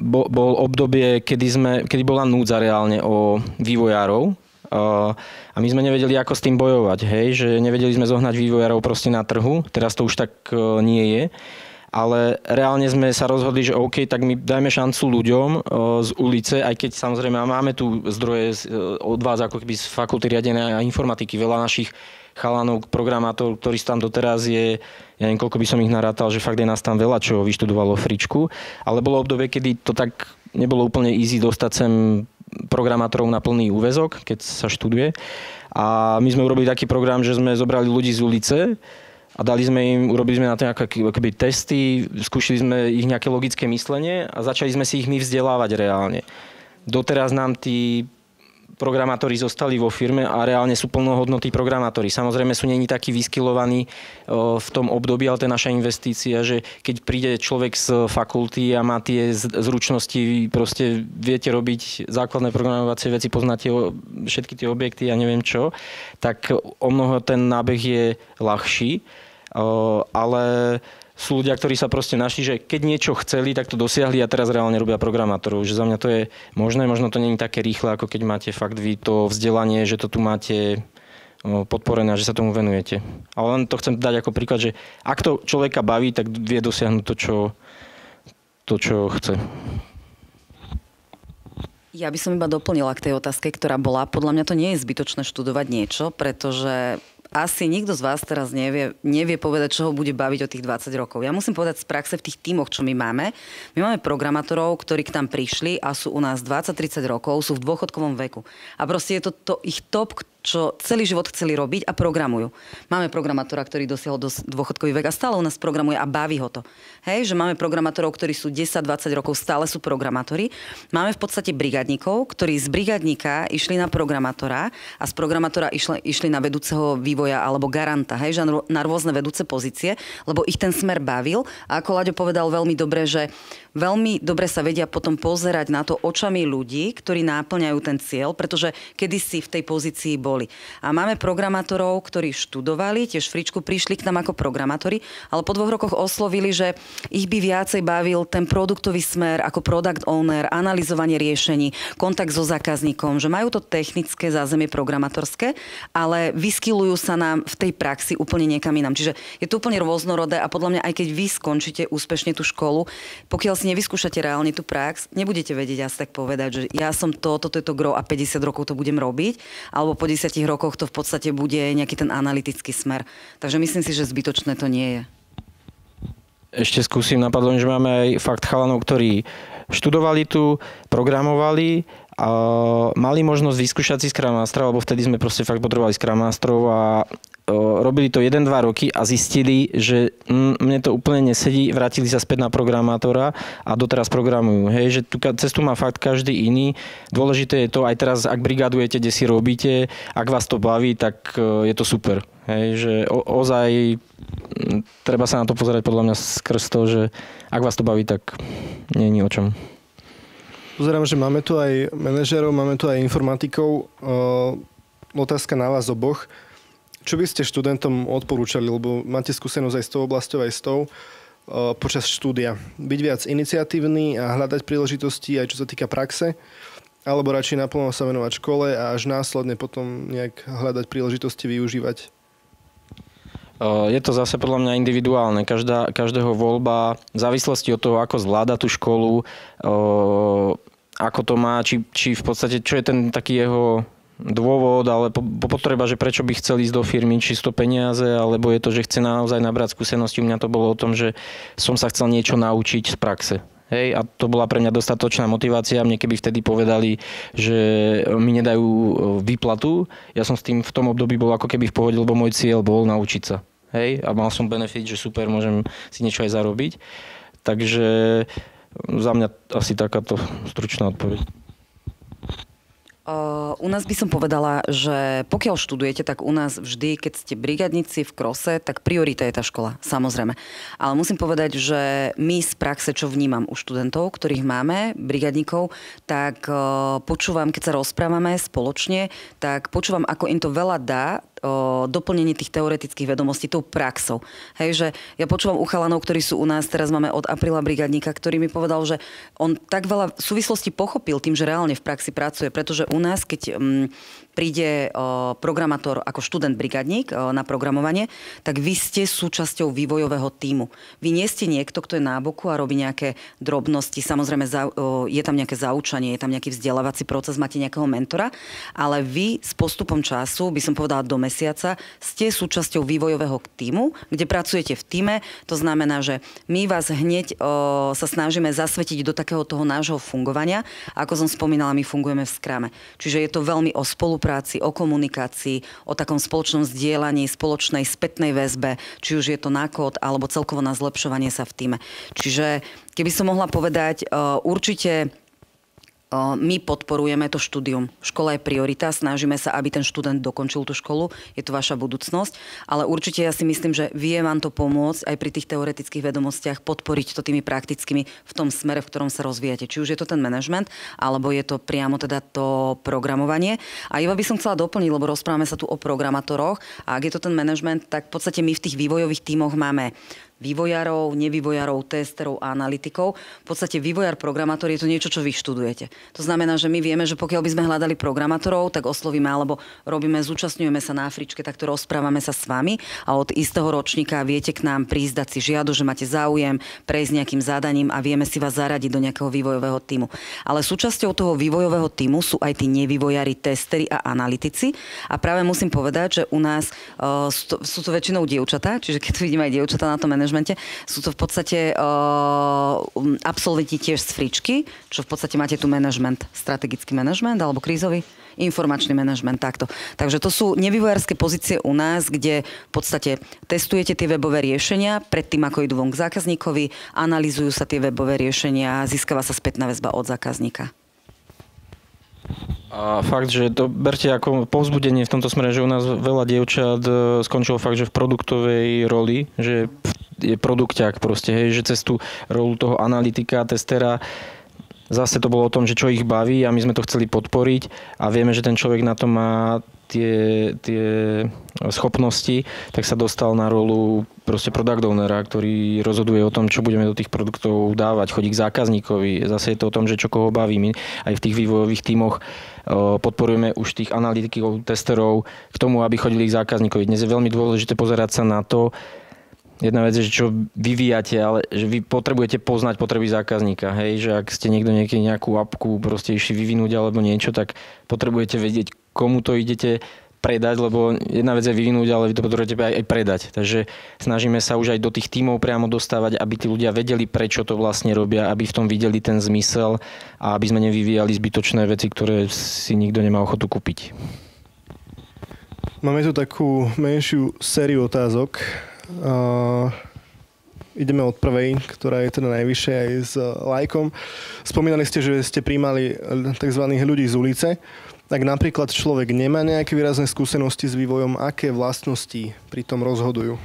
Bol obdobie, kedy bola núdza reálne o vývojárov. A my sme nevedeli, ako s tým bojovať. Hej? Že nevedeli sme zohnať vývojárov proste na trhu. Teraz to už tak nie je. Ale reálne sme sa rozhodli, že OK, tak my dajme šancu ľuďom z ulice, aj keď samozrejme máme tu zdroje od vás ako keby z fakulty riadenia a informatiky. Veľa našich chalanov, programátorov, ktorí sú tam doteraz je, ja neviem, koľko by som ich narátal, že fakt je nás tam veľa, čo vyštudovalo fričku. Ale bolo obdobie, kedy to tak nebolo úplne easy dostať sem programátorov na plný úväzok, keď sa študuje. A my sme urobili taký program, že sme zobrali ľudí z ulice a urobili sme na to nejaké testy, skúšali sme ich nejaké logické myslenie a začali sme si ich my vzdelávať reálne. Doteraz nám tí programátori zostali vo firme a reálne sú plnohodnotní programátori. Samozrejme sú není takí vyskilovaní v tom období, ale to je naša investícia, že keď príde človek z fakulty a má tie zručnosti, proste viete robiť základné programovacie veci, poznáte všetky tie objekty a neviem čo, tak o mnoho ten nábeh je ľahší, ale sú ľudia, ktorí sa proste našli, že keď niečo chceli, tak to dosiahli a teraz reálne robia programátorov. Že za mňa to je možné, možno to nie je také rýchle, ako keď máte fakt vy to vzdelanie, že to tu máte podporené a že sa tomu venujete. Ale len to chcem dať ako príklad, že ak to človeka baví, tak vie dosiahnuť to, čo chce.
Ja by som iba doplnila k tej otázke, ktorá bola. Podľa mňa to nie je zbytočné študovať niečo, pretože asi nikto z vás teraz nevie povedať, čo ho bude baviť o tých 20 rokov. Ja musím povedať z praxe v tých tímoch, čo my máme. My máme programátorov, ktorí k nám prišli a sú u nás 20-30 rokov, sú v dôchodkovom veku. A proste je to ich top, čo celý život chceli robiť a programujú. Máme programátora, ktorý dosiahol dôchodkový vek a stále u nás programuje a baví ho to. Hej, že máme programátorov, ktorí sú 10-20 rokov, stále sú programátori. Máme v podstate brigádnikov, ktorí z brigádnika išli na programátora a z programátora išli na vedúceho vývoja alebo garanta, hej, že na rôzne vedúce pozície, lebo ich ten smer bavil. A ako Láďo povedal veľmi dobre, že veľmi dobre sa vedia potom pozerať na to očami ľudí, ktorí náplňajú ten cieľ, pretože kedysi v tej pozícii boli. A máme programátorov, ktorí študovali, tiež fričku prišli k nám ako programátori, ale po 2 rokoch oslovili, že ich by viacej bavil ten produktový smer ako product owner, analyzovanie riešení, kontakt so zákazníkom, že majú to technické zázemie programátorské, ale vyskylujú sa nám v tej praxi úplne niekam inám. Čiže je to úplne rôznorodé a podľa mňa aj keď vy skončíte úspešne tú školu, pokiaľ si nevyskúšate reálne tú prax, nebudete vedieť asi tak povedať, že ja som toto je to gro a 50 rokov to budem robiť, alebo po 10 rokoch to v podstate bude nejaký ten analytický smer. Takže myslím si, že zbytočné to nie je.
Ešte skúsim, napadlo, že máme aj fakt chalanov, ktorí študovali tu, programovali a mali možnosť vyskúšať si Scrum Mastera, lebo vtedy sme proste fakt potrebovali Scrum Masterov a robili to 1-2 roky a zistili, že mne to úplne nesedí, vrátili sa späť na programátora a doteraz programujú. Hej, že tú cestu má fakt každý iný. Dôležité je to, aj teraz, ak brigádujete, kde si robíte, ak vás to baví, tak je to super. Hej, že ozaj treba sa na to pozerať podľa mňa skrz to, že ak vás to baví, tak nie je o čom.
Pozerám, že máme tu aj manažérov, máme tu aj informatikov. otázka na vás oboch. Čo by ste študentom odporúčali, lebo máte skúsenosť aj s tou oblasťou, aj s tou počas štúdia? Byť viac iniciatívny a hľadať príležitosti aj čo sa týka praxe, alebo radšej naplno sa venovať škole a až následne potom nejak hľadať príležitosti využívať?
Je to zase podľa mňa individuálne. Každého voľba v závislosti od toho, ako zvláda tú školu, ako to má, či v podstate, čo je ten taký jeho dôvod, ale potreba, že prečo by chcel ísť do firmy, či sú to peniaze, alebo je to, že chce naozaj nabrať skúsenosti. U mňa to bolo o tom, že som sa chcel niečo naučiť z praxe. Hej, a to bola pre mňa dostatočná motivácia. Mne keby vtedy povedali, že mi nedajú výplatu, ja som s tým v tom období bol ako keby v pohode, lebo môj cieľ bol naučiť sa. Hej, a mal som benefit, že super, môžem si niečo aj zarobiť. Takže za mňa asi takáto stručná odpoveď.
U nás by som povedala, že pokiaľ študujete, tak u nás vždy, keď ste brigadníci v krose, tak priorita je tá škola, samozrejme. Ale musím povedať, že my z praxe, čo vnímam u študentov, ktorých máme, brigadníkov, tak počúvam, keď sa rozprávame spoločne, tak počúvam, ako im to veľa dá, doplnenie tých teoretických vedomostí tou praxou. Hej, že ja počúvam u chalanov, ktorí sú u nás, teraz máme od apríla brigadníka, ktorý mi povedal, že on tak veľa súvislosti pochopil tým, že reálne v praxi pracuje, pretože u nás, keď príde programátor ako študent brigadník na programovanie, tak vy ste súčasťou vývojového tímu. Vy nie ste niekto, kto je na boku a robí nejaké drobnosti. Samozrejme, je tam nejaké zaučanie, je tam nejaký vzdelávací proces, máte nejakého mentora, ale vy s postupom času, by som povedala do mesiaca, ste súčasťou vývojového tímu, kde pracujete v tíme. To znamená, že my vás hneď sa snažíme zasvetiť do takého toho nášho fungovania. Ako som spomínala, my fungujeme v Scrume. Čiže je to veľmi o spolupráci, o komunikácii, o takom spoločnom zdieľaní, spoločnej spätnej väzbe, či už je to na kód, alebo celkovo na zlepšovanie sa v tíme. Čiže keby som mohla povedať, určite my podporujeme to štúdium. Škola je priorita, snažíme sa, aby ten študent dokončil tú školu, je to vaša budúcnosť, ale určite ja si myslím, že vie vám to pomôcť aj pri tých teoretických vedomostiach podporiť to tými praktickými v tom smere, v ktorom sa rozvíjate. Či už je to ten manažment, alebo je to priamo teda to programovanie. A iba by som chcela doplniť, lebo rozprávame sa tu o programátoroch a ak je to ten manažment, tak v podstate my v tých vývojových tímoch máme vývojárov, nevývojárov, testerov a analytikov. V podstate vývojár, programátor je to niečo, čo vy študujete. To znamená, že my vieme, že pokiaľ by sme hľadali programátorov, tak oslovíme alebo zúčastňujeme sa na Afričke, takto rozprávame sa s vami a od istého ročníka viete k nám prísť, dať si žiadu, že máte záujem prejsť nejakým zadaním a vieme si vás zaradiť do nejakého vývojového tímu. Ale súčasťou toho vývojového tímu sú aj tí nevývojári, testeri a analytici. A práve musím povedať, že u nás sú to väčšinou dievčatá, čiže keď vidím aj dievčatá na tom manažmente, sú to v podstate absolventi tiež z Fričky, čo v podstate máte tu manažment, strategický manažment alebo krízový, informačný manažment, takto. Takže to sú nevývojárske pozície u nás, kde v podstate testujete tie webové riešenia predtým, ako idú von k zákazníkovi, analyzujú sa tie webové riešenia, získava sa spätná väzba od zákazníka.
A fakt, že to berte ako povzbudenie v tomto smere, že u nás veľa dievčat skončilo fakt, že v produktovej roli, že je produkťák proste, hej, že cez tú rolu toho analytika, testera, zase to bolo o tom, že čo ich baví a my sme to chceli podporiť a vieme, že ten človek na to má tie schopnosti, tak sa dostal na rolu proste product ownera, ktorý rozhoduje o tom, čo budeme do tých produktov dávať, chodí k zákazníkovi. Zase je to o tom, že čo koho baví. My aj v tých vývojových tímoch podporujeme už tých analytikov, testerov k tomu, aby chodili k zákazníkovi. Dnes je veľmi dôležité pozerať sa na to. Jedna vec je, že čo vyvíjate, ale že vy potrebujete poznať potreby zákazníka. Hej, že ak ste niekto nejakú apku proste išli vyvinúť alebo niečo, tak potrebujete vedieť, komu to idete predať, lebo jedna vec je vyvinúť, ale vy to potrebujete aj predať. Takže snažíme sa už aj do tých tímov priamo dostávať, aby tí ľudia vedeli, prečo to vlastne robia, aby v tom videli ten zmysel a aby sme nevyvíjali zbytočné veci, ktoré si nikto nemá ochotu kúpiť.
Máme tu takú menšiu sériu otázok. Ideme od prvej, ktorá je teda najvyššia aj s lajkom. Spomínali ste, že ste prijímali tzv. Ľudí z ulice. Ak napríklad človek nemá nejaké výrazné skúsenosti s vývojom, aké vlastnosti pri tom rozhodujú?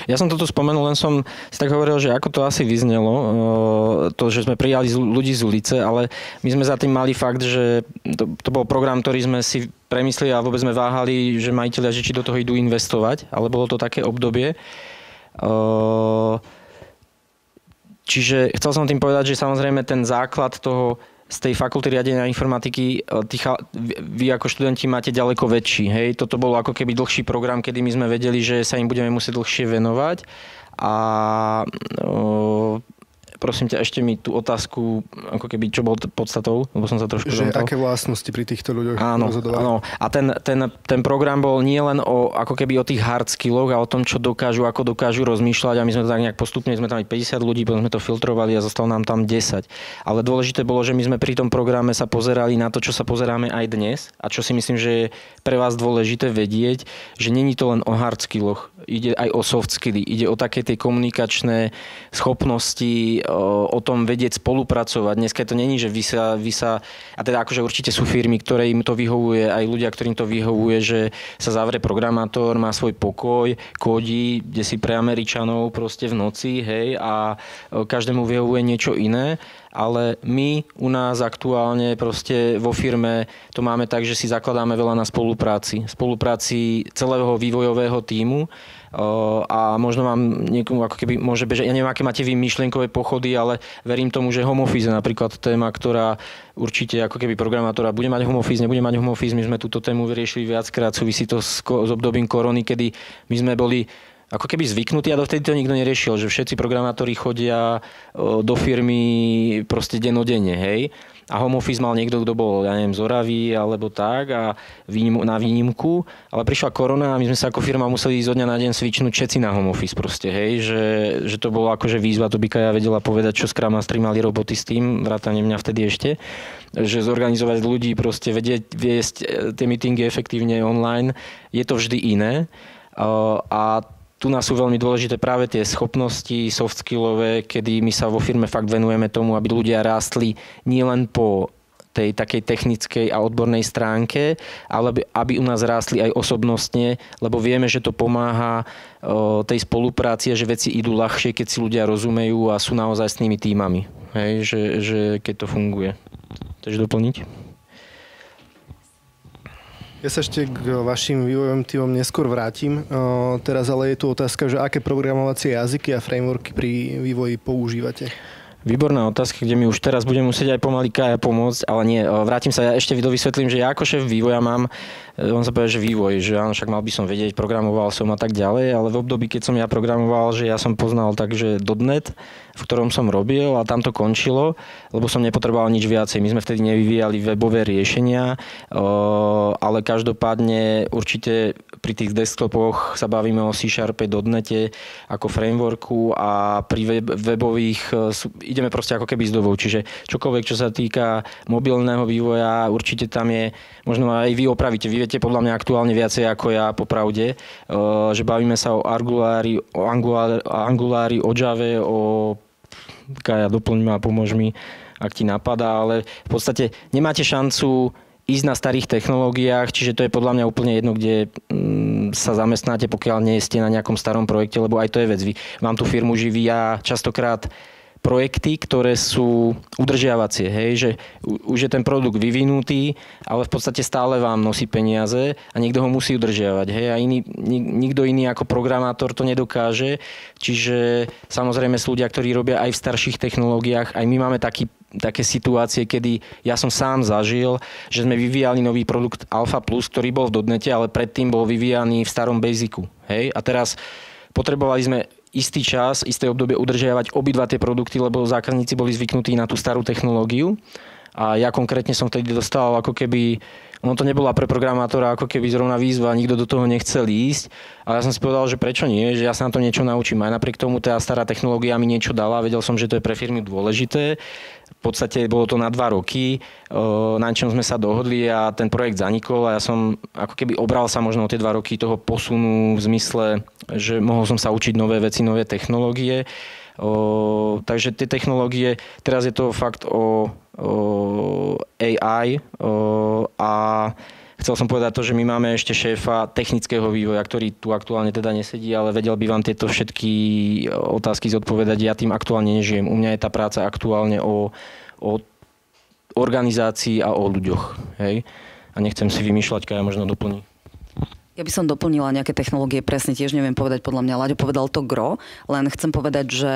Ja som toto spomenul, len som si tak hovoril, že ako to asi vyznelo, to, že sme prijali ľudí z ulice, ale my sme za tým mali fakt, že to bol program, ktorý sme si premysleli a vôbec sme váhali, že majitelia, že či do toho idú investovať, ale bolo to také obdobie. Čiže chcel som tým povedať, že samozrejme ten základ toho z tej fakulty riadenia informatiky vy ako študenti máte ďaleko väčší. Hej? Toto bol ako keby dlhší program, kedy my sme vedeli, že sa im budeme musieť dlhšie venovať. A prosím ťa, ešte mi tú otázku, ako keby, čo bol podstatou, lebo som sa trošku
zamotal. Aké vlastnosti pri týchto ľuďoch rozhodovali?
Áno. A ten program bol nie len ako keby o tých hard skilloch a o tom, čo dokážu, ako dokážu rozmýšľať a my sme to tak nejak postupne, sme tam 50 ľudí, potom sme to filtrovali a zostalo nám tam 10. Ale dôležité bolo, že my sme pri tom programe sa pozerali na to, čo sa pozeráme aj dnes a čo si myslím, že je pre vás dôležité vedieť, že není to len o hard skilloch, ide aj o soft skilly, ide o také tie komunikačné schopnosti, o tom vedieť spolupracovať. Dneska to není, že vy sa, a teda akože určite sú firmy, ktoré im to vyhovuje, aj ľudia, ktorým to vyhovuje, že sa zavrie programátor, má svoj pokoj, kódi, kde si pre Američanov proste v noci, hej, a každému vyhovuje niečo iné. Ale my u nás aktuálne proste vo firme to máme tak, že si zakladáme veľa na spolupráci celého vývojového tímu a možno vám niekomu ako keby môže bežať, ja neviem, aké máte vy myšlienkové pochody, ale verím tomu, že home office je napríklad téma, ktorá určite ako keby programátora bude mať home office, nebude mať home office, my sme túto tému vyriešili viackrát, súvisí to s obdobím korony, kedy my sme boli ako keby zvyknutí a dovtedy to nikto neriešil, že všetci programátori chodia do firmy proste dennodenne, hej. A home office mal niekto, kto bol, ja neviem, z Oravy alebo tak a na výnimku, ale prišla korona a my sme sa ako firma museli zo dňa na deň switchnúť všetci na home office proste, hej, že to bolo akože výzva, to by Kaja vedela povedať, čo Scrum Masteri mali roboty s tým, vrátane mňa vtedy ešte, že zorganizovať ľudí, proste vedieť viesť tie meetingy efektívne online, je to vždy iné a tu nás sú veľmi dôležité práve tie schopnosti soft skillové, kedy my sa vo firme fakt venujeme tomu, aby ľudia rástli nielen po tej takej technickej a odbornej stránke, ale aby u nás rástli aj osobnostne, lebo vieme, že to pomáha tej spolupráci a že veci idú ľahšie, keď si ľudia rozumejú a sú naozajstnými tímami. Hej, že keď to funguje. Chceš doplniť?
Ja sa ešte k vašim vývojovým týmom neskôr vrátim. Teraz ale je tu otázka, že aké programovacie jazyky a frameworky pri vývoji používate?
Výborná otázka, kde mi už teraz budem musieť aj pomaly Kaja pomôcť, ale nie, vrátim sa, ja ešte dovysvetlím, že ja ako šéf vývoja mám, on sa povie, že vývoj, že áno, však mal by som vedieť, programoval som a tak ďalej, ale v období, keď som ja programoval, že ja som poznal takže .NET, v ktorom som robil a tam to končilo, lebo som nepotreboval nič viacej. My sme vtedy nevyvíjali webové riešenia, ale každopádne určite pri tých desktopoch sa bavíme o C# .NET ako frameworku a pri webových ideme proste ako keby s dobou. Čiže čokoľvek, čo sa týka mobilného vývoja, určite tam je, možno aj vy opravíte. Vy viete podľa mňa aktuálne viacej ako ja, popravde, že bavíme sa o Angulári, o Jave, o Kaja, doplň ma a pomôž mi, ak ti napadá, ale v podstate nemáte šancu ísť na starých technológiách, čiže to je podľa mňa úplne jedno, kde sa zamestnáte, pokiaľ nie ste na nejakom starom projekte, lebo aj to je vec. Vám tú firmu živí častokrát projekty, ktoré sú udržiavacie, hej, že už je ten produkt vyvinutý, ale v podstate stále vám nosí peniaze a niekto ho musí udržiavať, hej, a nikto iný ako programátor to nedokáže, čiže samozrejme sú ľudia, ktorí robia aj v starších technológiách, aj my máme také situácie, kedy ja som sám zažil, že sme vyvíjali nový produkt Alpha Plus, ktorý bol v .NET, ale predtým bol vyvíjaný v starom Basicu, hej, a teraz potrebovali sme istý čas, isté obdobie udržiavať obidva tie produkty, lebo zákazníci boli zvyknutí na tú starú technológiu. A ja konkrétne som vtedy dostal ako keby, ono to nebola pre programátora ako keby zrovna výzva, nikto do toho nechcel ísť. Ale ja som si povedal, že prečo nie, že ja sa na to niečo naučím. Aj napriek tomu tá stará technológia mi niečo dala, vedel som, že to je pre firmy dôležité. V podstate bolo to na 2 roky, na čom sme sa dohodli a ten projekt zanikol a ja som ako keby obral sa možno o tie 2 roky toho posunu v zmysle, že mohol som sa učiť nové veci, nové technológie. Takže tie technológie, teraz je to fakt o AI a chcel som povedať to, že my máme ešte šéfa technického vývoja, ktorý tu aktuálne teda nesedí, ale vedel by vám tieto všetky otázky zodpovedať. Ja tým aktuálne nežijem. U mňa je tá práca aktuálne o organizácii a o ľuďoch. Hej? A nechcem si vymýšľať, Kaja možno doplní.
Ja by som doplnila nejaké technológie, presne tiež neviem povedať, podľa mňa Láďo povedal to gro, len chcem povedať, že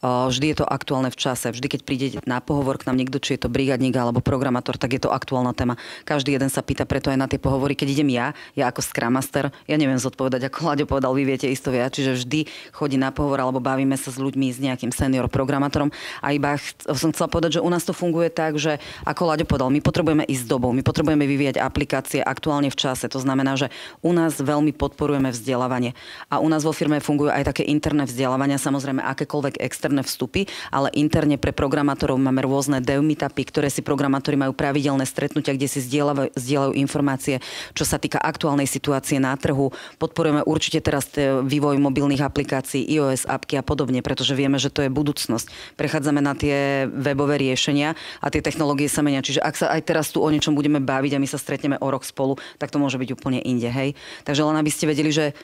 vždy je to aktuálne v čase. Vždy, keď príde na pohovor k nám niekto, či je to brigadník alebo programátor, tak je to aktuálna téma. Každý jeden sa pýta, preto aj na tie pohovory, keď idem ja ako Scrum Master, ja neviem zodpovedať, ako Láďo povedal, vy viete isto viac, čiže vždy chodí na pohovor alebo bavíme sa s ľuďmi, s nejakým senior programátorom a iba som chcela povedať, že u nás to funguje tak, že ako Láďo povedal, my potrebujeme ísť s dobou, my potrebujeme vyvíjať aplikácie aktuálne v čase. To znamená, že u nás veľmi podporujeme vzdelávanie. A u nás vo firme fungujú aj také interné vzdelávania, samozrejme akékoľvek externé vstupy, ale interne pre programátorov máme rôzne dev meetupy, ktoré si programátori majú pravidelné stretnutia, kde si zdieľajú informácie, čo sa týka aktuálnej situácie na trhu. Podporujeme určite teraz vývoj mobilných aplikácií, iOS appky a podobne, pretože vieme, že to je budúcnosť. Prechádzame na tie webové riešenia a tie technológie sa menia. Čiže ak sa aj teraz tu o niečom budeme baviť a my sa stretneme o rok spolu, tak to môže byť úplne inde, hej. Takže len aby ste vedeli, že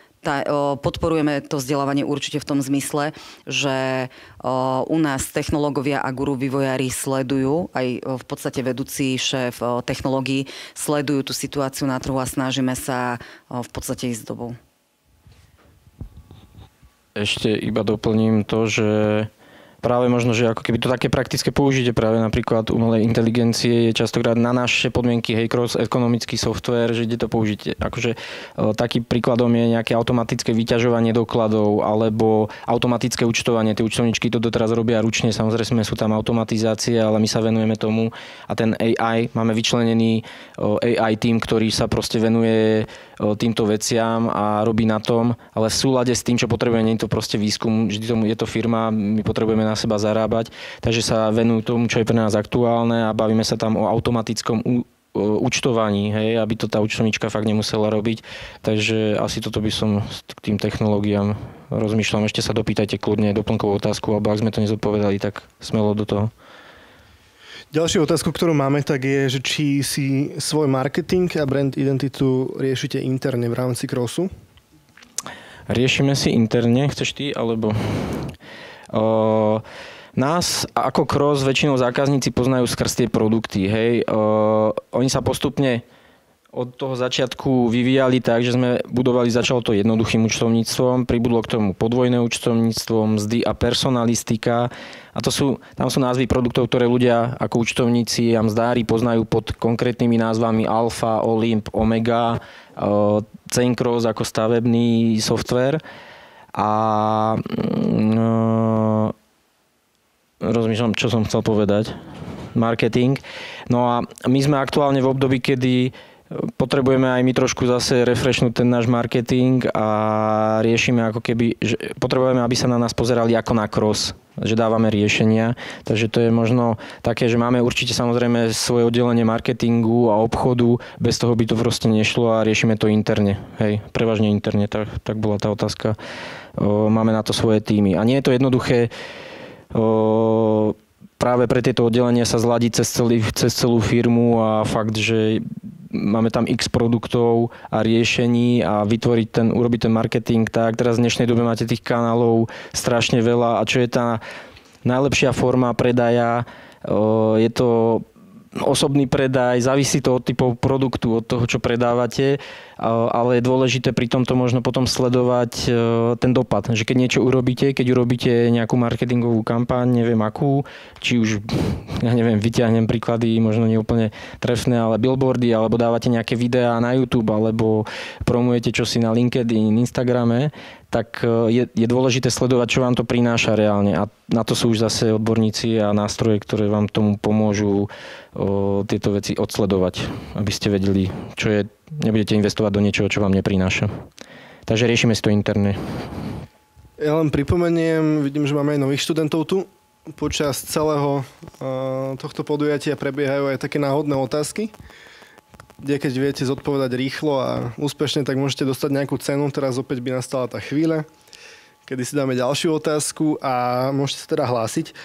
podporujeme to vzdelávanie určite v tom zmysle, že u nás technológovia a guru vývojári sledujú, aj v podstate vedúci šéf technológií sledujú tú situáciu na trhu a snažíme sa v podstate ísť s dobou.
Ešte iba doplním to, že práve možno, že ako keby to také praktické použitie práve napríklad umelej inteligencie je častokrát na naše podmienky, hej, cross ekonomický software, že ide to použitie. Akože taký príkladom je nejaké automatické vyťažovanie dokladov alebo automatické účtovanie. Tie účtovničky to doteraz robia ručne, samozrejme sú tam automatizácie, ale my sa venujeme tomu a ten AI, máme vyčlenený AI tým, ktorý sa proste venuje týmto veciam a robí na tom, ale v súlade s tým, čo potrebujeme, nie je to proste výskum, vždy tomu je to firma, my potrebujeme na seba zarábať, takže sa venujú tomu, čo je pre nás aktuálne a bavíme sa tam o automatickom účtovaní, hej, aby to tá účtovnička fakt nemusela robiť. Takže asi toto by som k tým technológiám rozmýšľam. Ešte sa dopýtajte kľudne doplnkovú otázku, alebo ak sme to nezodpovedali, tak smelo do toho.
Ďalšiu otázku, ktorú máme, tak je, že či si svoj marketing a brand identitu riešite interne v rámci Crossu?
Riešime si interne, chceš ty, alebo... Nás ako Cross väčšinou zákazníci poznajú skrz tie produkty. Hej. Oni sa postupne od toho začiatku vyvíjali tak, že sme začalo to jednoduchým účtovníctvom, pribudlo k tomu podvojné účtovníctvo, mzdy a personalistika. A tam sú názvy produktov, ktoré ľudia ako účtovníci a mzdári poznajú pod konkrétnymi názvami Alfa, Olymp, Omega, Cenkross ako stavebný software. A rozmýšľam, čo som chcel povedať. Marketing. No a my sme aktuálne v období, kedy potrebujeme aj my trošku zase refreshnúť ten náš marketing a riešime ako keby, že potrebujeme, aby sa na nás pozerali ako na Cross, že dávame riešenia. Takže to je možno také, že máme určite samozrejme svoje oddelenie marketingu a obchodu, bez toho by to proste nešlo a riešime to interne. Hej, prevažne interne, tak bola tá otázka. Máme na to svoje týmy. A nie je to jednoduché práve pre tieto oddelenia sa zladiť cez celú firmu a fakt, že máme tam x produktov a riešení a urobiť ten marketing tak. Teraz v dnešnej dobe máte tých kanálov strašne veľa a čo je tá najlepšia forma predaja, je to osobný predaj, závisí to od typov produktu, od toho, čo predávate, ale je dôležité pri tomto možno potom sledovať ten dopad, že keď niečo urobíte, keď urobíte nejakú marketingovú kampaň, neviem akú, či už, ja neviem, vyťahnem príklady, možno neúplne trefné, ale billboardy, alebo dávate nejaké videá na YouTube, alebo promujete čosi na LinkedIn, Instagrame, tak je dôležité sledovať, čo vám to prináša reálne. A na to sú už zase odborníci a nástroje, ktoré vám tomu pomôžu tieto veci odsledovať, aby ste vedeli, čo je, nebudete investovať do niečoho, čo vám neprináša. Takže riešime si to interne.
Ja len pripomeniem, vidím, že máme aj nových študentov tu. Počas celého tohto podujatia prebiehajú aj také náhodné otázky, kde keď viete zodpovedať rýchlo a úspešne, tak môžete dostať nejakú cenu. Teraz opäť by nastala tá chvíľa, kedy si dáme ďalšiu otázku a môžete sa teda hlásiť.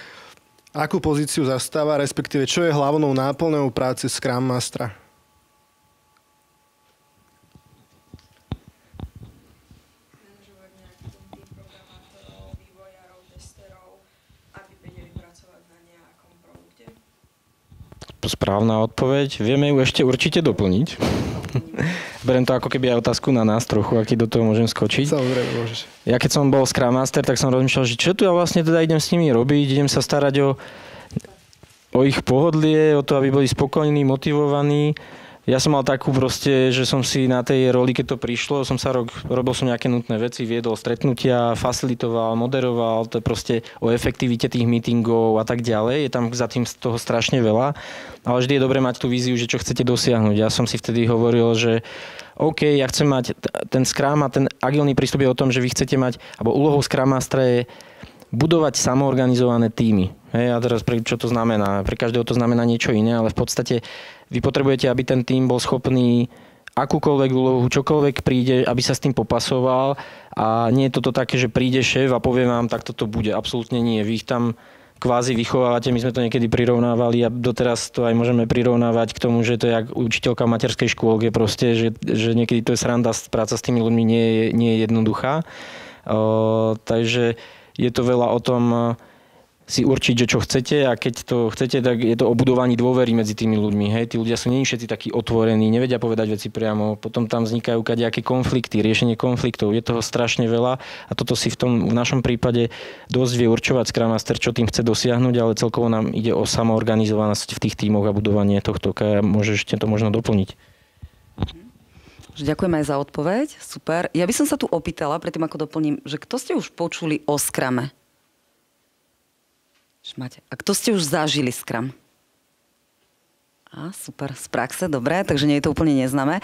Akú pozíciu zastáva, respektíve čo je hlavnou náplňou práce Scrum Mastera?
Manažovať nejaký tým programátorov, vývojárov, testerov, aby vedeli pracovať na nejakom produkte.
Správna odpoveď. Vieme ju ešte určite doplniť. Beriem to ako keby aj otázku na nás trochu, aký do toho môžem skočiť.
Samozrejme, môžeš.
Ja keď som bol Scrum Master, tak som rozmýšľal, že čo tu ja vlastne teda idem s nimi robiť, idem sa starať o ich pohodlie, o to, aby boli spokojní, motivovaní. Ja som mal takú proste, že som si na tej roli, keď to prišlo, robil som nejaké nutné veci, viedol stretnutia, facilitoval, moderoval, to je proste o efektivite tých meetingov a tak ďalej. Je tam za tým toho strašne veľa, ale vždy je dobre mať tú víziu, že čo chcete dosiahnuť. Ja som si vtedy hovoril, že OK, ja chcem mať ten Scrum a ten agilný prístup je o tom, že vy chcete mať, alebo úlohou Scrum Mastera je budovať samoorganizované týmy. Hej, a teraz čo to znamená? Pre každého to znamená niečo iné, ale v podstate vy potrebujete, aby ten tím bol schopný akúkoľvek úlohu, čokoľvek príde, aby sa s tým popasoval a nie je toto také, že príde šéf a povie vám, tak toto bude. Absolútne nie. Vy ich tam kvázi vychovávate, my sme to niekedy prirovnávali a doteraz to aj môžeme prirovnávať k tomu, že to je jak učiteľka v materskej škôlke proste, že niekedy to je sranda, práca s tými ľuďmi nie je jednoduchá. Takže je to veľa o tom si určiť, že čo chcete a keď to chcete, tak je to o budovaní dôvery medzi tými ľuďmi. Hej, tí ľudia sú nie všetci takí otvorení, nevedia povedať veci priamo, potom tam vznikajú kadejaké konflikty, riešenie konfliktov, je toho strašne veľa a toto si v našom prípade dosť vie určovať Scrum Master, čo tým chce dosiahnuť, ale celkovo nám ide o samoorganizovanosť v tých tímoch a budovanie tohto. Môžeš to možno doplniť.
Ďakujem aj za odpoveď, super. Ja by som sa tu opýtala, predtým ako doplním, že kto ste už počuli o Scrume? A kto ste už zažili Scrum? Super, z praxe, dobre, takže nie je to úplne neznáme.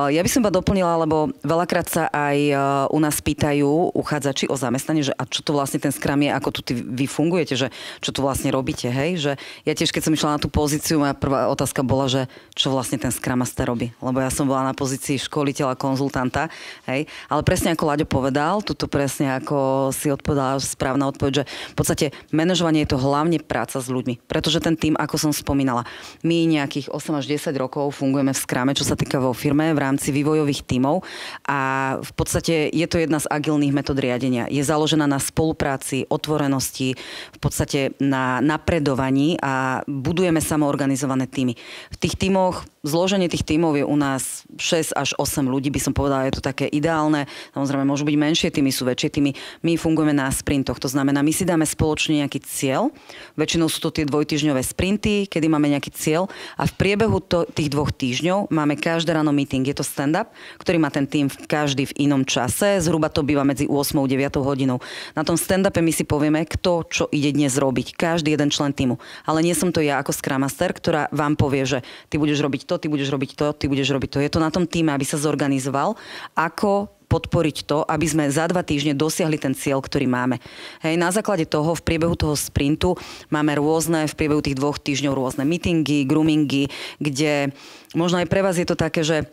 Ja by som iba doplnila, lebo veľakrát sa aj u nás pýtajú uchádzači o zamestnanie, že a čo to vlastne ten Scrum je, ako tu vy fungujete, že čo tu vlastne robíte, hej? Že ja tiež, keď som išla na tú pozíciu, moja prvá otázka bola, že čo vlastne ten Scrum Master robí. Lebo ja som bola na pozícii školiteľa, konzultanta, hej? Ale presne ako Láďo povedal, tuto presne ako si odpovedala správna odpoveď, že v podstate manažovanie je to hlavne práca s ľuďmi. Pretože ten tým, ako som spomínala, my nejakých 8 až 10 rokov fungujeme v Scrume, čo sa týka vo firme, v rámci vývojových tímov a v podstate je to jedna z agilných metód riadenia. Je založená na spolupráci, otvorenosti, v podstate na napredovaní a budujeme samoorganizované tímy. V tých tímoch, zloženie tých tímov je u nás 6 až 8 ľudí, by som povedala, je to také ideálne. Samozrejme, môžu byť menšie tímy, sú väčšie tímy. My fungujeme na sprintoch, to znamená, my si dáme spoločne nejaký cieľ. Väčšinou sú to tie dvojtýždňové sprinty, kedy máme nejaký cieľ a v priebehu tých 2 týždňov máme každé ráno meeting. Je to stand-up, ktorý má ten tým každý v inom čase. Zhruba to býva medzi 8 a 9 hodinou. Na tom stand-upe my si povieme, kto čo ide dnes robiť. Každý jeden člen týmu. Ale nie som to ja ako Scrum Master, ktorá vám povie, že ty budeš robiť to, ty budeš robiť to, ty budeš robiť to. Je to na tom týme, aby sa zorganizoval, ako podporiť to, aby sme za 2 týždne dosiahli ten cieľ, ktorý máme. Hej, na základe toho, v priebehu toho sprintu máme v priebehu tých 2 týždňov rôzne meetingy, groomingy, kde možno aj pre vás je to také, že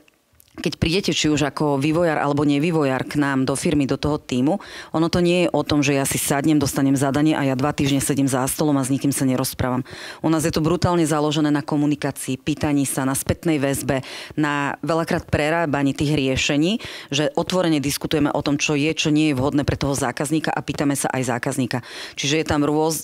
keď prídete či už ako vývojár alebo nevývojár k nám do firmy, do toho tímu, ono to nie je o tom, že ja si sadnem, dostanem zadanie a ja 2 týždne sedím za stolom a s nikým sa nerozprávam. U nás je to brutálne založené na komunikácii, pýtaní sa, na spätnej väzbe, na veľakrát prerábaní tých riešení, že otvorene diskutujeme o tom, čo nie je vhodné pre toho zákazníka a pýtame sa aj zákazníka. Čiže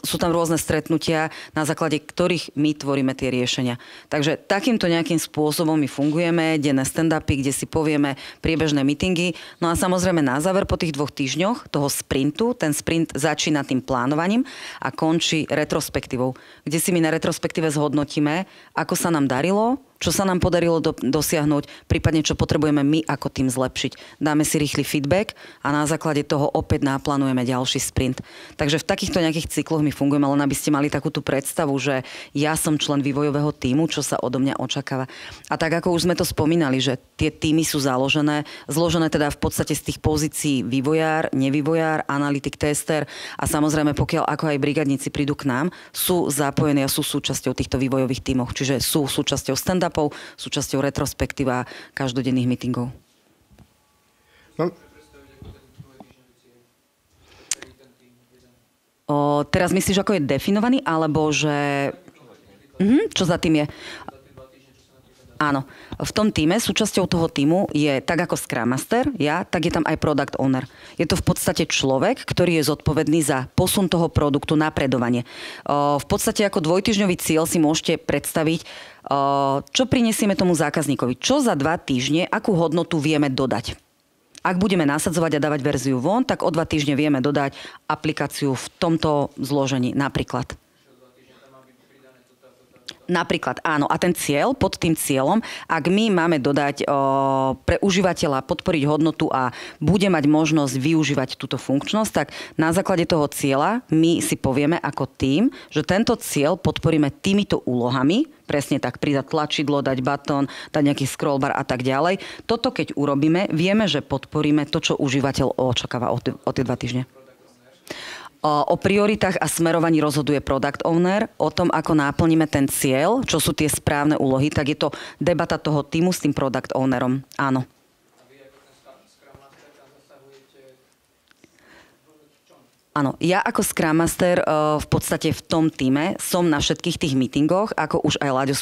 sú tam rôzne stretnutia, na základe ktorých my tvoríme tie riešenia. Takže takýmto nejakým spôsobom my fungujeme, denné stand-upy, kde si povieme priebežné meetingy. No a samozrejme na záver po tých 2 týždňoch toho sprintu, ten sprint začína tým plánovaním a končí retrospektívou, kde si my na retrospektíve zhodnotíme, ako sa nám darilo, čo sa nám podarilo dosiahnuť, prípadne čo potrebujeme my ako tým zlepšiť. Dáme si rýchly feedback a na základe toho opäť naplánujeme ďalší sprint. Takže v takýchto nejakých cykloch my fungujeme, len aby ste mali takú tú predstavu, že ja som člen vývojového tímu, čo sa odo mňa očakáva. A tak ako už sme to spomínali, že tie tímy sú zložené teda v podstate z tých pozícií vývojár, nevývojár, analytik, tester a samozrejme pokiaľ ako aj brigadníci prídu k nám, sú zapojení a sú súčasťou týchto vývojových tímov, čiže sú súčasťou stand-up, súčasťou retrospektíva každodenných meetingov. Teraz myslíš, ako je definovaný, alebo že... Čo za tým je? Áno. V tom týme, súčasťou toho týmu je tak ako Scrum Master, tak je tam aj Product Owner. Je to v podstate človek, ktorý je zodpovedný za posun toho produktu, napredovanie. V podstate ako dvojtyžňový cieľ si môžete predstaviť, čo prinesieme tomu zákazníkovi. Čo za 2 týždne, akú hodnotu vieme dodať. Ak budeme nasadzovať a dávať verziu von, tak o 2 týždne vieme dodať aplikáciu v tomto zložení napríklad. Napríklad, áno. A ten cieľ, pod tým cieľom, ak my máme dodať pre užívateľa, podporiť hodnotu a bude mať možnosť využívať túto funkčnosť, tak na základe toho cieľa my si povieme ako tým, že tento cieľ podporíme týmito úlohami, presne tak, pridať tlačidlo, dať batón, dať nejaký scrollbar a tak ďalej. Toto keď urobíme, vieme, že podporíme to, čo užívateľ očakáva o tie 2 týždne. O prioritách a smerovaní rozhoduje Product Owner. O tom, ako náplníme ten cieľ, čo sú tie správne úlohy, tak je to debata toho týmu s tým Product Ownerom. Áno. Áno, ja ako Scrum Master v podstate v tom týme som na všetkých tých meetingoch, ako už aj Láďo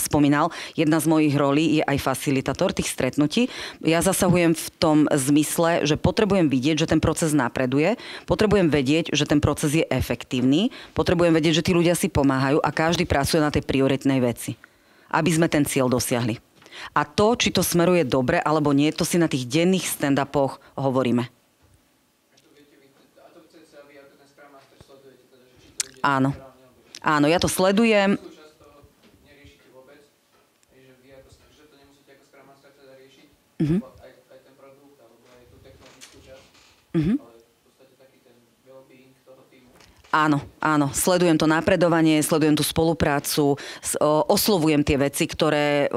spomínal. Jedna z mojich rolí je aj facilitátor tých stretnutí. Ja zasahujem v tom zmysle, že potrebujem vidieť, že ten proces napreduje, potrebujem vedieť, že ten proces je efektívny, potrebujem vedieť, že tí ľudia si pomáhajú a každý pracuje na tej prioritnej veci, aby sme ten cieľ dosiahli. A to, či to smeruje dobre alebo nie, to si na tých denných stand-upoch hovoríme. Áno. Áno, ja to sledujem. Áno, áno. Sledujem to napredovanie, sledujem tú spoluprácu, oslovujem tie veci, ktoré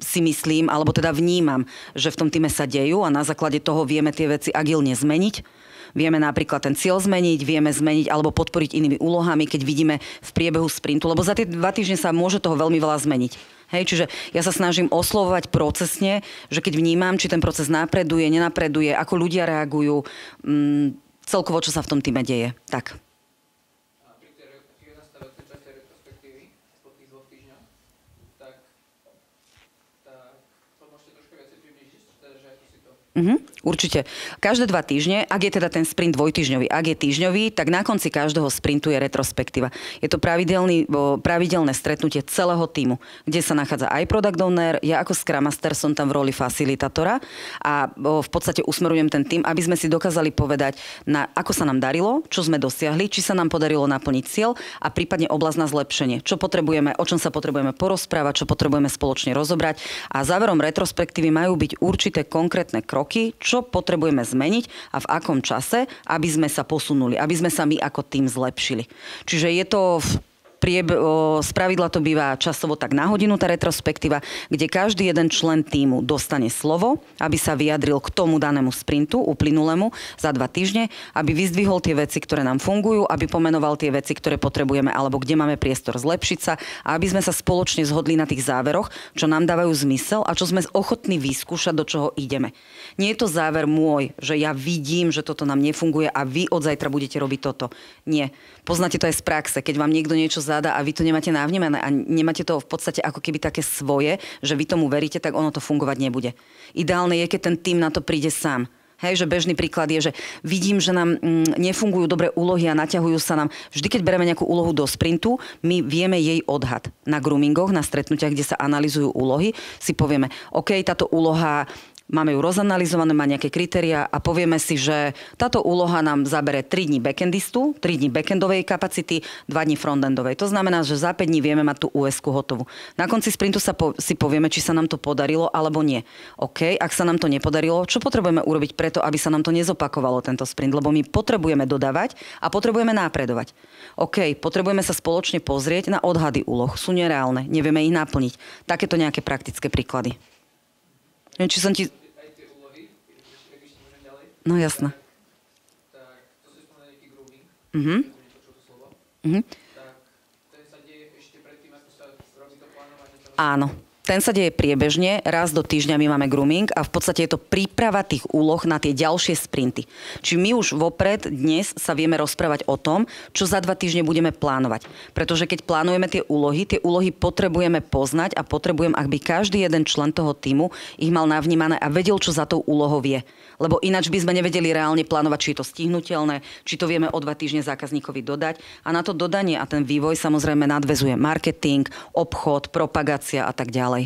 si myslím, alebo teda vnímam, že v tom týme sa dejú a na základe toho vieme tie veci agilne zmeniť. Vieme napríklad ten cieľ zmeniť, vieme zmeniť alebo podporiť inými úlohami, keď vidíme v priebehu sprintu, lebo za tie 2 týždne sa môže toho veľmi veľa zmeniť. Hej, čiže ja sa snažím oslovovať procesne, že keď vnímam, či ten proces napreduje, nenapreduje, ako ľudia reagujú, celkovo, čo sa v tom týme deje. Tak. Určite. Každé 2 týždne, ak je teda ten sprint dvojtýždňový, ak je týždňový, tak na konci každého sprintu je retrospektíva. Je to pravidelné stretnutie celého týmu, kde sa nachádza aj Product Owner, ja ako Scrum Master som tam v roli facilitátora a v podstate usmerujem ten tým, aby sme si dokázali povedať, ako sa nám darilo, čo sme dosiahli, či sa nám podarilo naplniť cieľ a prípadne oblasť na zlepšenie. Čo potrebujeme, o čom sa potrebujeme porozprávať, čo potrebujeme spoločne rozobrať a záverom retrospektívy majú byť určité konkrétne kroky, čo potrebujeme zmeniť a v akom čase, aby sme sa posunuli, aby sme sa my ako tým zlepšili. Čiže je to spravidla to býva časovo tak na hodinu tá retrospektíva, kde každý jeden člen tímu dostane slovo, aby sa vyjadril k tomu danému sprintu, uplynulému za 2 týždne, aby vyzdvihol tie veci, ktoré nám fungujú, aby pomenoval tie veci, ktoré potrebujeme alebo kde máme priestor zlepšiť sa a aby sme sa spoločne zhodli na tých záveroch, čo nám dávajú zmysel a čo sme ochotní vyskúšať, do čoho ideme. Nie je to záver môj, že ja vidím, že toto nám nefunguje a vy od zajtra budete robiť toto. Nie. Poznáte to aj z praxe, keď vám niekto niečo zadá a vy to nemáte navnímané a nemáte to v podstate ako keby také svoje, že vy tomu veríte, tak ono to fungovať nebude. Ideálne je, keď ten tým na to príde sám. Hej, že bežný príklad je, že vidím, že nám nefungujú dobré úlohy a naťahujú sa nám. Vždy, keď bereme nejakú úlohu do sprintu, my vieme jej odhad. Na groomingoch, na stretnutiach, kde sa analyzujú úlohy, si povieme, OK, táto úloha máme ju rozanalizované, má nejaké kritériá a povieme si, že táto úloha nám zabere 3 dní backendistu, 3 dní backendovej kapacity, 2 dní frontendovej. To znamená, že za 5 dní vieme mať tú US-ku hotovú. Na konci sprintu si povieme, či sa nám to podarilo alebo nie. OK, ak sa nám to nepodarilo, čo potrebujeme urobiť preto, aby sa nám to nezopakovalo tento sprint, lebo my potrebujeme dodávať a potrebujeme napredovať. OK, potrebujeme sa spoločne pozrieť na odhady úloh. Sú nereálne, nevieme ich naplniť. Takéto nejaké praktické príklady. Neviem, či som ti... No jasné.
Tak to si spomenul nejaký grooming, nepočul to slovo. Tak ten sa deje ešte predtým, ako sa robí to plánovanie.
Áno. ten sa deje priebežne, raz do týždňa my máme grooming a v podstate je to príprava tých úloh na tie ďalšie sprinty. Čiže my už vopred dnes sa vieme rozprávať o tom, čo za 2 týždne budeme plánovať. Pretože keď plánujeme tie úlohy potrebujeme poznať a potrebujem, aby každý jeden člen toho tímu ich mal navnímané a vedel, čo za tou úlohou je. Lebo ináč by sme nevedeli reálne plánovať, či je to stihnutelné, či to vieme o 2 týždne zákazníkovi dodať. A na to dodanie a ten vývoj samozrejme nadväzuje marketing, obchod, propagácia a tak ďalej.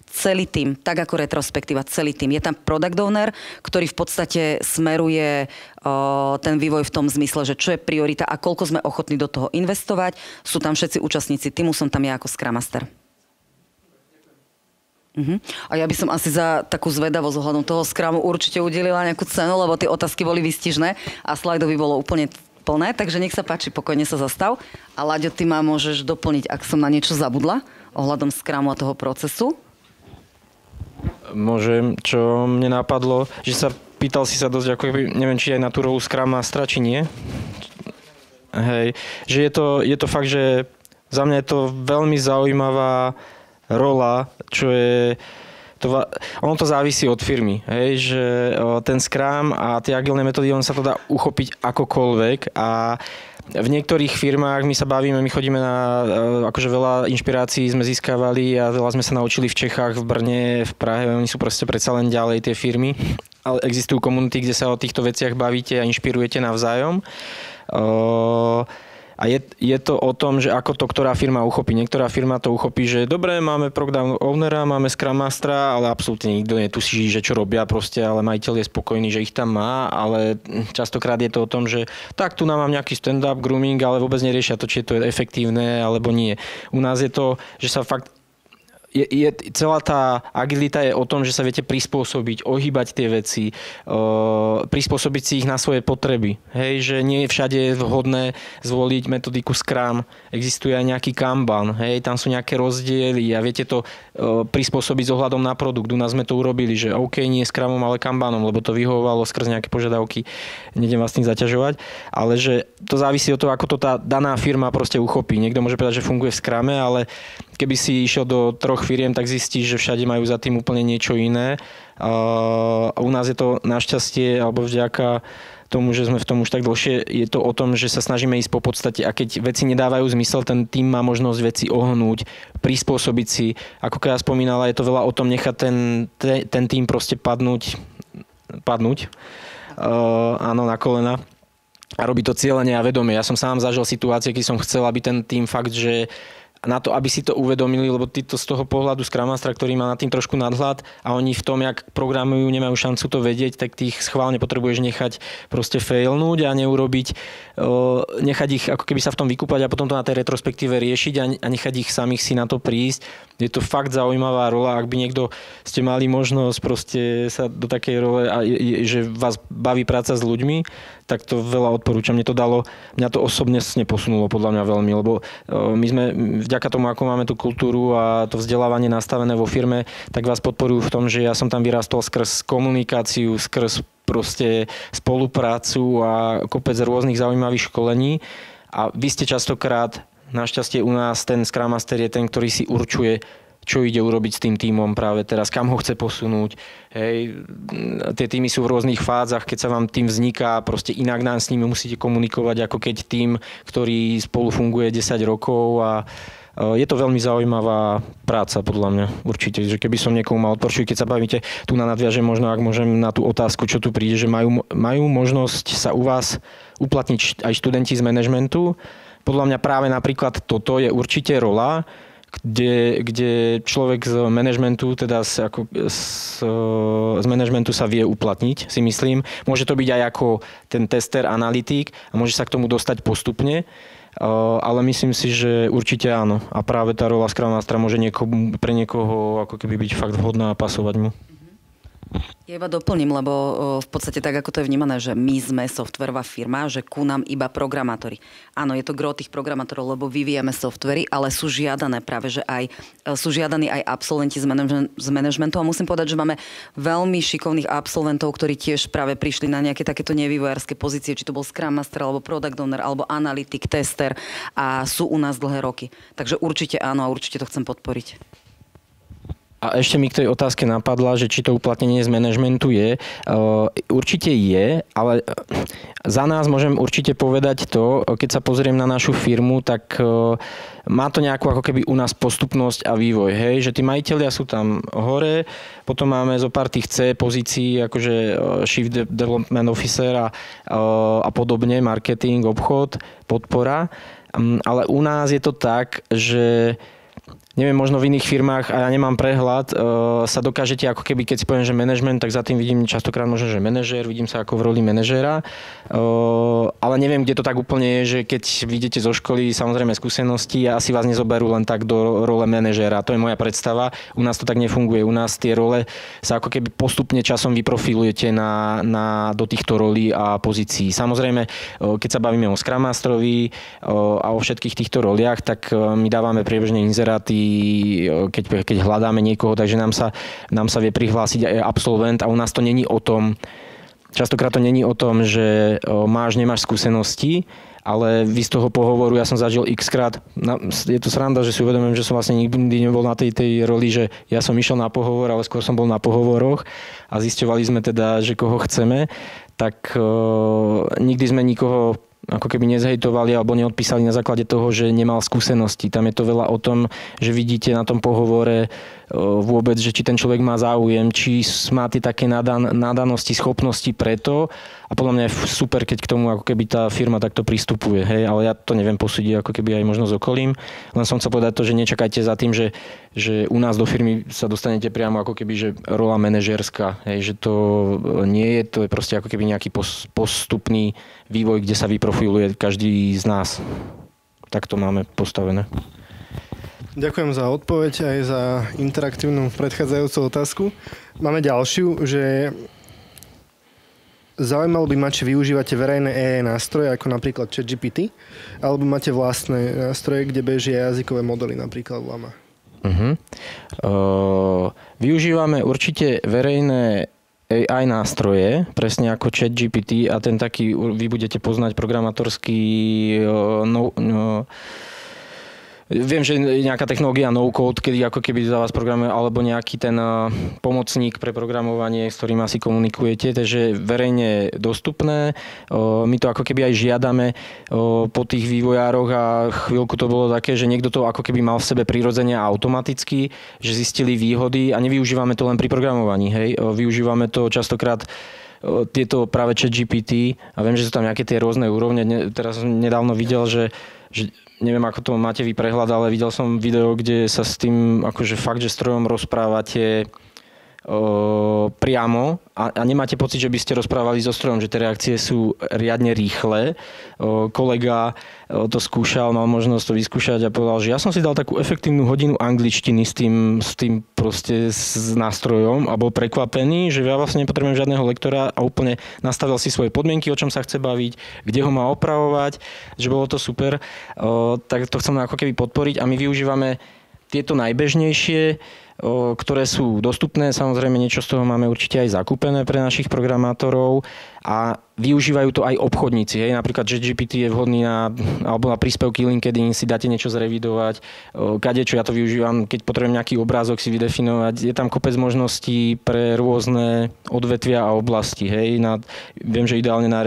Celý tým, tak ako retrospektíva, celý tým. Je tam product owner, ktorý v podstate smeruje ten vývoj v tom zmysle, že čo je priorita a koľko sme ochotní do toho investovať. Sú tam všetci účastníci týmu, som tam ja ako Scrum Master. A ja by som asi za takú zvedavosť ohľadom toho Scrumu určite udelila nejakú cenu, lebo tie otázky boli výstižné a slajdov by bolo úplne plné, takže nech sa páči, pokojne sa zastav. A Láďo, ty ma môžeš doplniť, ak som na niečo zabudla ohľadom Scrumu a toho procesu.
Môžem, čo mne napadlo, že sa pýtal si sa dosť, ako neviem, či aj na tú rolu Scrum Mastera, či nie. Hej, že je to fakt, že za mňa je to veľmi zaujímavá rola, čo je... ono to závisí od firmy, hej, že ten Scrum a tie agilné metódy, on sa to dá uchopiť akokoľvek a v niektorých firmách my sa bavíme, my chodíme na, akože veľa inšpirácií sme získavali a veľa sme sa naučili v Čechách, v Brne, v Prahe, oni sú proste predsa len ďalej tie firmy, ale existujú komunity, kde sa o týchto veciach bavíte a inšpirujete navzájom. A je to o tom, že ako to ktorá firma uchopí. Niektorá firma to uchopí, že dobre, máme product ownera, máme Scrum Mastera, ale absolútne nikto netuší, že čo robia proste, ale majiteľ je spokojný, že ich tam má, ale častokrát je to o tom, že tak tu nám mám nejaký stand-up, grooming, ale vôbec neriešia to, či je to efektívne alebo nie. U nás je to, že sa fakt celá tá agilita je o tom, že sa viete prispôsobiť, ohýbať tie veci, prispôsobiť si ich na svoje potreby. Hej, že nie všade je vhodné zvoliť metodiku Scrum. Existuje aj nejaký Kanban, hej, tam sú nejaké rozdiely a viete to prispôsobiť s ohľadom na produkt. U nás sme to urobili, že OK, nie Scrumom, ale Kanbanom, lebo to vyhovovalo skrz nejaké požiadavky. Nejdem vás tým zaťažovať, ale že to závisí od toho, ako to tá daná firma proste uchopí. Niekto môže povedať, že funguje v Scrume, ale keby si išiel do 3 firiem, tak zistíš, že všade majú za tým úplne niečo iné. A u nás je to našťastie, alebo vďaka tomu, že sme v tom už tak dlhšie, je to o tom, že sa snažíme ísť po podstate a keď veci nedávajú zmysel, ten tým má možnosť veci ohnúť, prispôsobiť si. Ako Kaja spomínala, je to veľa o tom nechať ten tým proste padnúť, áno, na kolena. A robiť to cieľene a vedomie. Ja som sám zažil situácie, keď som chcel, aby ten tým fakt, že na to, aby si to uvedomili, lebo ty to z toho pohľadu Scrum Mastera, ktorý má nad tým trošku nadhľad a oni v tom, jak programujú, nemajú šancu to vedieť, tak tých schválne potrebuješ nechať proste failnúť a neurobiť, nechať ich ako keby sa v tom vykúpať a potom to na tej retrospektíve riešiť a nechať ich samých si na to prísť. Je to fakt zaujímavá rola, ak by niekto ste mali možnosť proste sa do takej role, že vás baví práca s ľuďmi, tak to veľa odporúčam. Mňa to osobne neposunulo podľa mňa veľmi, lebo my sme vďaka tomu, ako máme tú kultúru a to vzdelávanie nastavené vo firme, tak vás podporujú v tom, že ja som tam vyrastol skrz komunikáciu, skrz proste spoluprácu a kopec rôznych zaujímavých školení. A vy ste častokrát, našťastie u nás, ten Scrum Master je ten, ktorý si určuje, čo ide urobiť s tým tímom práve teraz, kam ho chce posunúť. Hej, tie tímy sú v rôznych fázach, keď sa vám tým vzniká, proste inak s nimi musíte komunikovať, ako keď tým, ktorý spolu funguje 10 rokov a je to veľmi zaujímavá práca podľa mňa, určite, že keby som niekomu mal odporúčiť, keď sa bavíte, tu nadviažem možno, ak môžem na tú otázku, čo tu príde, že majú možnosť sa u vás uplatniť aj študenti z manažmentu. Podľa mňa práve napríklad toto je určite rola, kde človek z manažmentu, teda z manažmentu sa vie uplatniť, si myslím. Môže to byť aj ako ten tester, analytik a môže sa k tomu dostať postupne, ale myslím si, že určite áno. A práve tá rola Scrum Mastera môže pre niekoho ako keby byť fakt vhodná a pasovať mu.
Ja iba doplním, lebo v podstate tak, ako to je vnímané, že my sme softverová firma, že ku nám iba programátori. Áno, je to gro tých programátorov, lebo vyvíjame softvery, ale sú žiadané práve, že sú žiadaní aj absolventi z manažmentu a musím povedať, že máme veľmi šikovných absolventov, ktorí tiež práve prišli na nejaké takéto nevývojárske pozície, či to bol Scrum Master, alebo Product Owner, alebo analytik, tester a sú u nás dlhé roky. Takže určite áno a určite to chcem podporiť.
A ešte mi k tej otázke napadla, že či to uplatnenie z manažmentu je. Určite je, ale za nás môžem určite povedať to, keď sa pozriem na našu firmu, tak má to nejakú ako keby u nás postupnosť a vývoj. Hej? Že tí majitelia sú tam hore, potom máme zo pár tých C pozícií, akože Chief Development Officer a podobne, marketing, obchod, podpora. Ale u nás je to tak, že neviem, možno v iných firmách, a ja nemám prehľad, sa dokážete ako keby, keď si poviem, že management, tak za tým vidím častokrát možno, že manažér, vidím sa ako v roli manažéra, ale neviem, kde to tak úplne je, že keď vidíte zo školy, samozrejme skúsenosti, asi vás nezoberú len tak do role manažéra. To je moja predstava. U nás to tak nefunguje. U nás tie role sa ako keby postupne časom vyprofilujete do týchto rolí a pozícií. Samozrejme, keď sa bavíme o Scrum Masterovi a o všetkých týchto roliach, tak my dávame priebežne inzeráty, keď hľadáme niekoho, takže nám sa vie prihlásiť aj absolvent a u nás to není o tom, častokrát to není o tom, že nemáš skúsenosti, ale vy z toho pohovoru, ja som zažil x-krát, je to sranda, že si uvedomujem, že som vlastne nikdy nebol na tej roli, že ja som išiel na pohovor, ale skôr som bol na pohovoroch a zisťovali sme teda, že koho chceme, tak nikdy sme nikoho ako keby nezhejtovali alebo neodpísali na základe toho, že nemal skúsenosti. Tam je to veľa o tom, že vidíte na tom pohovore vôbec, že či ten človek má záujem, či má tie také nadanosti, schopnosti preto. A podľa mňa je super, keď k tomu ako keby tá firma takto pristupuje. Hej? Ale ja to neviem posúdiť ako keby aj možno s okolím. Len som chcel povedať to, že nečakajte za tým, že u nás do firmy sa dostanete priamo ako keby, že rola manažérska. Hej? Že to nie je, to je proste ako keby nejaký postupný vývoj, kde sa vyprofiluje každý z nás. Tak to máme postavené.
Ďakujem za odpoveď aj za interaktívnu predchádzajúcu otázku. Máme ďalšiu, že zaujímalo by ma, či využívate verejné AI nástroje, ako napríklad ChatGPT, alebo máte vlastné nástroje, kde bežia jazykové modely, napríklad Llama.
Využívame určite verejné AI nástroje, presne ako ChatGPT a ten taký, vy budete poznať programátorský viem, že nejaká technológia no-code, kedy ako keby za vás programuje, alebo nejaký ten pomocník pre programovanie, s ktorým asi komunikujete, takže verejne dostupné. My to ako keby aj žiadame po tých vývojároch a chvíľku to bolo také, že niekto to ako keby mal v sebe prirodzene a automaticky, že zistili výhody a nevyužívame to len pri programovaní, hej. Využívame to častokrát tieto práve ChatGPT a viem, že sú tam nejaké tie rôzne úrovne. Teraz som nedávno videl, že neviem, ako to máte vy prehľad, ale videl som video, kde sa s tým akože fakt, že strojom rozprávate priamo a nemáte pocit, že by ste rozprávali so strojom, že tie reakcie sú riadne rýchle. Kolega to skúšal, mal možnosť to vyskúšať a povedal, že ja som si dal takú efektívnu hodinu angličtiny s tým proste s nástrojom a bol prekvapený, že ja vlastne nepotrebujem žiadneho lektora a úplne nastavil si svoje podmienky, o čom sa chce baviť, kde ho má opravovať, že bolo to super. Tak to chceme ako keby podporiť a my využívame tieto najbežnejšie, ktoré sú dostupné, samozrejme niečo z toho máme určite aj zakúpené pre našich programátorov a využívajú to aj obchodníci. Hej. Napríklad ChatGPT je vhodný alebo na príspevky LinkedIn si dáte niečo zrevidovať, kadečo ja to využívam, keď potrebujem nejaký obrázok si vydefinovať. Je tam kopec možností pre rôzne odvetvia a oblasti. Hej. Viem, že ideálne na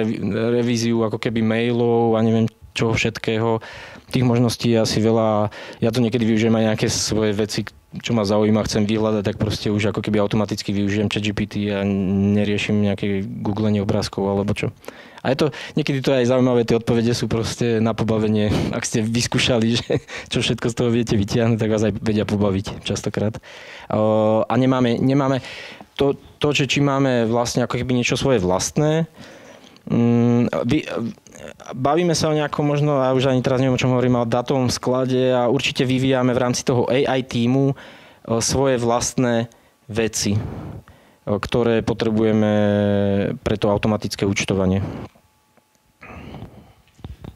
revíziu ako keby mailov a neviem čoho všetkého. Tých možností je asi veľa. Ja to niekedy využijem aj nejaké svoje veci, čo ma zaujíma, chcem vyhľadať, tak proste už ako keby automaticky využijem ChatGPT a neriešim nejaké googlenie obrázkov alebo čo. A je to, niekedy to je aj zaujímavé, tie odpovede sú proste na pobavenie. Ak ste vyskúšali, že čo všetko z toho viete vytiahnuť, tak vás aj vedia pobaviť častokrát. A nemáme to, že či máme vlastne ako keby niečo svoje vlastné. Bavíme sa o nejakom možno, a už ani teraz neviem, o čom hovorím, ale datovom sklade a určite vyvíjame v rámci toho AI tímu svoje vlastné veci, ktoré potrebujeme pre to automatické účtovanie.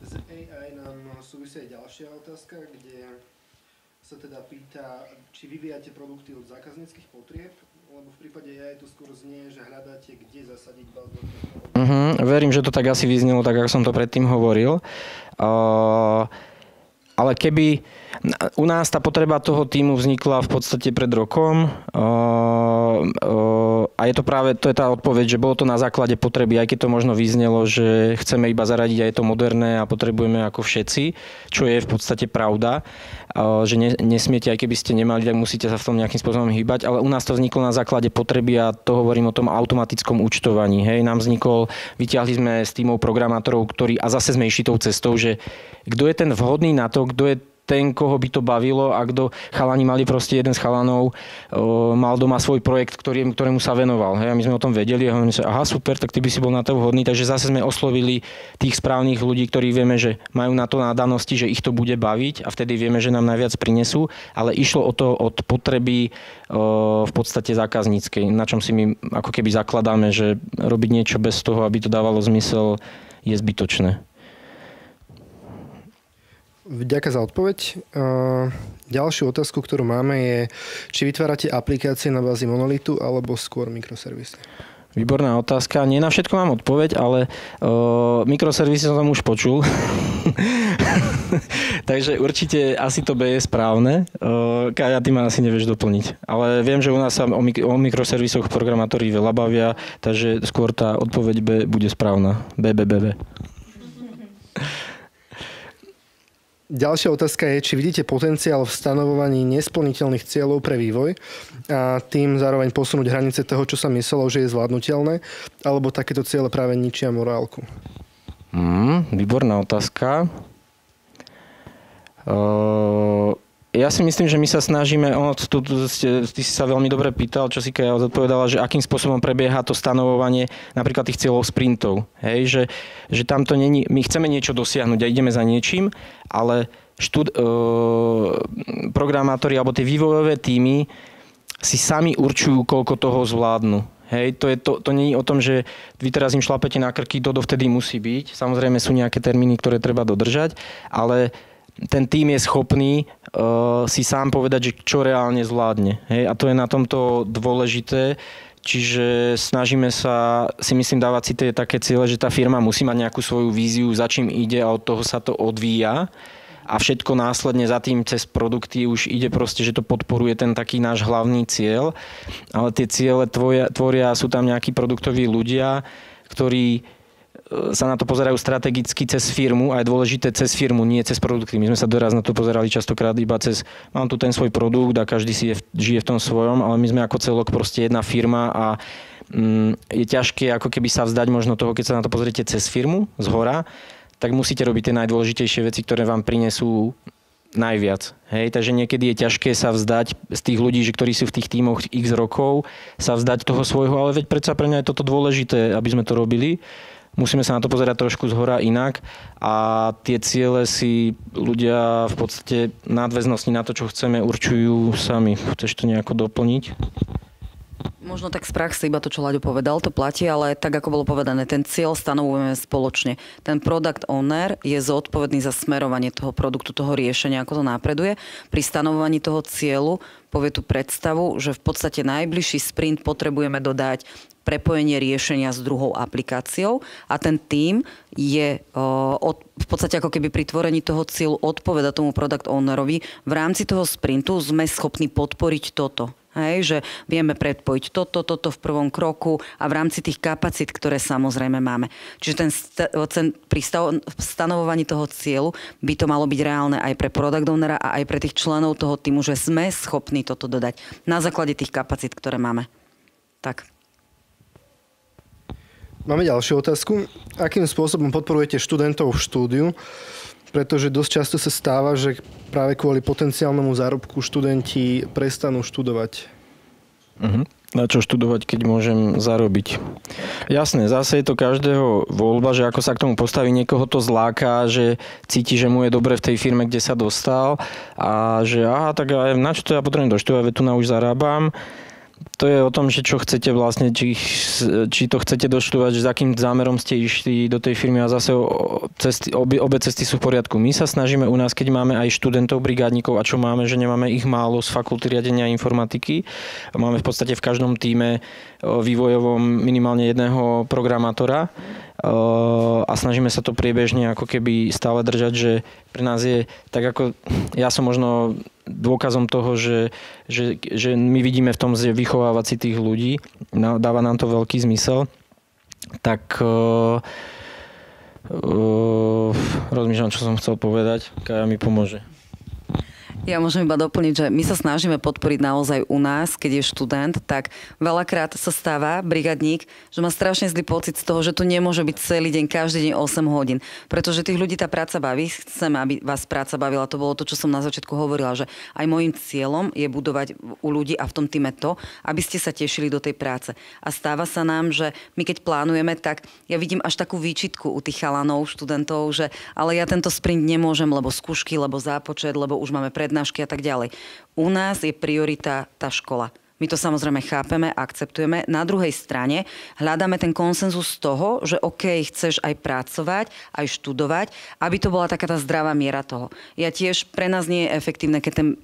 Z AI nám súvisí aj ďalšia otázka, kde sa teda pýta, či vyvíjate produkty od zákazníckych potrieb, lebo v prípade AI to skôr znie, že hľadáte, kde zasadiť bazú.
Verím, že to tak asi vyznelo, tak ako som to predtým hovoril. Ale keby u nás tá potreba toho tímu vznikla v podstate pred rokom a je to práve, to je tá odpoveď, že bolo to na základe potreby, aj keď to možno vyznelo, že chceme iba zaradiť a je to moderné a potrebujeme ako všetci, čo je v podstate pravda, že nesmiete, aj keby ste nemali, tak musíte sa v tom nejakým spôsobom hýbať, ale u nás to vzniklo na základe potreby a to hovorím o tom automatickom účtovaní. Hej, nám vznikol, vyťahli sme s tímov programátorov, ktorí, a zase sme išli tou cestou, že kto je ten vhodný na to, kto je ten, koho by to bavilo a kto, chalani mali proste jeden z chalanov, mal doma svoj projekt, ktorému sa venoval. Hej, a my sme o tom vedeli a hovoríme sa, aha, super, tak ty by si bol na to vhodný, takže zase sme oslovili tých správnych ľudí, ktorí vieme, že majú na to nádanosti, že ich to bude baviť a vtedy vieme, že nám najviac prinesú, ale išlo o to od potreby v podstate zákazníckej, na čom si my ako keby zakladáme, že robiť niečo bez toho, aby to dávalo zmysel, je zbytočné.
Vďaka za odpoveď. Ďalšiu otázku, ktorú máme je, či vytvárate aplikácie na bázi monolitu alebo skôr mikroservisy?
Výborná otázka. Nie na všetko mám odpoveď, ale mikroservisy som tam už počul. Takže určite asi to B je správne. Kaja, ty ma asi nevieš doplniť. Ale viem, že u nás sa o mikroservisoch programátori veľa bavia, takže skôr tá odpoveď B bude správna. B.
Ďalšia otázka je, či vidíte potenciál v stanovovaní nesplniteľných cieľov pre vývoj a tým zároveň posunúť hranice toho, čo sa myslelo, že je zvládnutelné, alebo takéto ciele práve ničia morálku?
Výborná otázka. Ja si myslím, že my sa snažíme, ty si sa veľmi dobre pýtal, čo si Kaja odpovedala, že akým spôsobom prebieha to stanovovanie napríklad tých cieľov sprintov. Hej, že tam to není, my chceme niečo dosiahnuť a ideme za niečím, ale programátori alebo tie vývojové tímy si sami určujú, koľko toho zvládnu. Hej, to nie je o tom, že vy teraz im šlapete na krky, dovtedy musí byť. Samozrejme sú nejaké termíny, ktoré treba dodržať, ale ten tím je schopný si sám povedať, že čo reálne zvládne. Hej? A to je na tomto dôležité. Čiže snažíme sa, si myslím, dávať si tie také ciele, že tá firma musí mať nejakú svoju víziu, za čím ide a od toho sa to odvíja. A všetko následne za tým cez produkty už ide proste, že to podporuje ten taký náš hlavný cieľ. Ale tie ciele tvoria, sú tam nejakí produktoví ľudia, ktorí sa na to pozerajú strategicky cez firmu a je dôležité cez firmu, nie cez produkty. My sme sa doraz na to pozerali častokrát iba cez, mám tu ten svoj produkt a každý si žije v tom svojom, ale my sme ako celok proste jedna firma a je ťažké ako keby sa vzdať možno toho, keď sa na to pozriete cez firmu, zhora, tak musíte robiť tie najdôležitejšie veci, ktoré vám prinesú najviac. Hej, takže niekedy je ťažké sa vzdať z tých ľudí, ktorí sú v tých tímoch x rokov, sa vzdať toho svojho, ale veď predsa pre mňa je toto dôležité, aby sme to robili. Musíme sa na to pozerať trošku zhora inak a tie ciele si ľudia v podstate nadväznosti na to, čo chceme, určujú sami. Chceš to nejako doplniť?
Možno tak z praxe iba to, čo Láďo povedal, to platí, ale tak, ako bolo povedané, ten cieľ stanovujeme spoločne. Ten product owner je zodpovedný za smerovanie toho produktu, toho riešenia, ako to napreduje. Pri stanovovaní toho cieľu povie tú predstavu, že v podstate najbližší sprint potrebujeme dodať prepojenie riešenia s druhou aplikáciou a ten tím je v podstate ako keby pri tvorení toho cieľu odpoveda tomu product ownerovi. V rámci toho sprintu sme schopní podporiť toto. Hej, že vieme predpojiť toto v prvom kroku a v rámci tých kapacít, ktoré samozrejme máme. Čiže pri stanovovaní toho cieľu by to malo byť reálne aj pre product ownera a aj pre tých členov toho týmu, že sme schopní toto dodať na základe tých kapacít, ktoré máme. Tak.
Máme ďalšiu otázku. Akým spôsobom podporujete študentov v štúdiu? Pretože dosť často sa stáva, že práve kvôli potenciálnemu zárobku študenti prestanú študovať. Na čo študovať, keď môžem zarobiť? Jasné, zase je to každého voľba, že ako sa k tomu postaví, niekoho to zláka, že cíti, že mu je dobre v tej firme, kde sa dostal a že aha, tak aj na čo to ja potrebujem doštudovať, veď tu na už zarábam. To je o tom, že čo chcete vlastne, či to chcete doštudovať, že s akým zámerom ste išli do tej firmy a zase obe cesty sú v poriadku. My sa snažíme u nás, keď máme aj študentov, brigádnikov a čo máme, že nemáme ich málo z fakulty riadenia informatiky. Máme v podstate v každom tíme vývojovom minimálne jedného programátora.
a snažíme sa to priebežne ako keby stále držať, že pre nás je tak ako, ja som možno dôkazom toho, že my vidíme v tom, že vychovávať si tých ľudí, dáva nám to veľký zmysel, tak rozmýšľam, čo som chcel povedať, Kaja mi pomôže.
Ja môžem iba doplniť, že my sa snažíme podporiť naozaj u nás, keď je študent, tak veľakrát sa stáva brigadník, že má strašne zlý pocit z toho, že tu nemôže byť celý deň, každý deň 8 hodín. Pretože tých ľudí tá práca baví, chceme, aby vás práca bavila. To bolo to, čo som na začiatku hovorila, že aj môjim cieľom je budovať u ľudí a v tom týme to, aby ste sa tešili do tej práce. A stáva sa nám, že my keď plánujeme, tak ja vidím až takú výčitku u tých chalanov, študentov, že ale ja tento sprint nemôžem, lebo skúšky, lebo zápočet, lebo už máme prednášky a tak ďalej. U nás je priorita tá škola. My to samozrejme chápeme, akceptujeme. Na druhej strane hľadáme ten konsenzus toho, že OK, chceš aj pracovať, aj študovať, aby to bola taká tá zdravá miera toho. Ja tiež, pre nás nie je efektívne, keď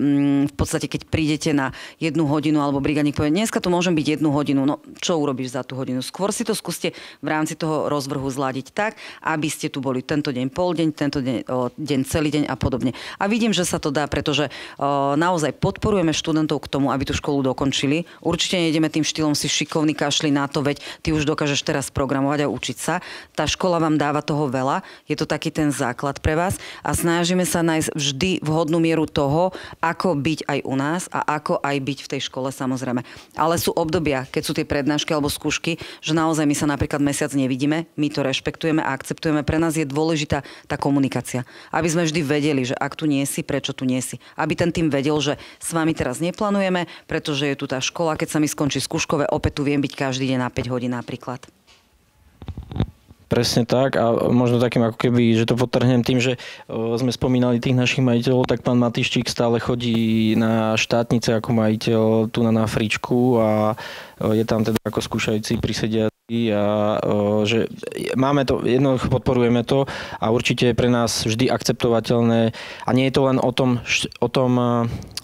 v podstate, keď prídete na 1 hodinu, alebo brigadník povie, dneska tu môžem byť 1 hodinu, no čo urobíš za tú hodinu? Skôr si to skúste v rámci toho rozvrhu zladiť tak, aby ste tu boli tento deň pol deň, tento deň celý deň a podobne. A vidím, že sa to dá, pretože naozaj podporujeme študentov k tomu, aby tú školu dokončili. Určite nejdeme tým štýlom si šikovný, kašli na to, veď ty už dokážeš teraz programovať a učiť sa. Tá škola vám dáva toho veľa, je to taký ten základ pre vás a snažíme sa nájsť vždy vhodnú mieru toho, ako byť aj u nás a ako aj byť v tej škole samozrejme. Ale sú obdobia, keď sú tie prednášky alebo skúšky, že naozaj my sa napríklad mesiac nevidíme, my to rešpektujeme a akceptujeme. Pre nás je dôležitá tá komunikácia. Aby sme vždy vedeli, že ak tu nie si, prečo tu nie si. Aby ten tým vedel, že s vami teraz neplánujeme, pretože je tu tá škola, keď sa mi skončí skúškové, opäť tu viem byť každý deň na 5 hodín napríklad.
Presne tak a možno takým ako keby, že to podtrhnem tým, že sme spomínali tých našich majiteľov, tak pán Matiščík stále chodí na štátnice ako majiteľ tu na Fričku a je tam teda ako skúšajúci prisediaci a že máme to, jednoducho podporujeme to a určite je pre nás vždy akceptovateľné a nie je to len o tom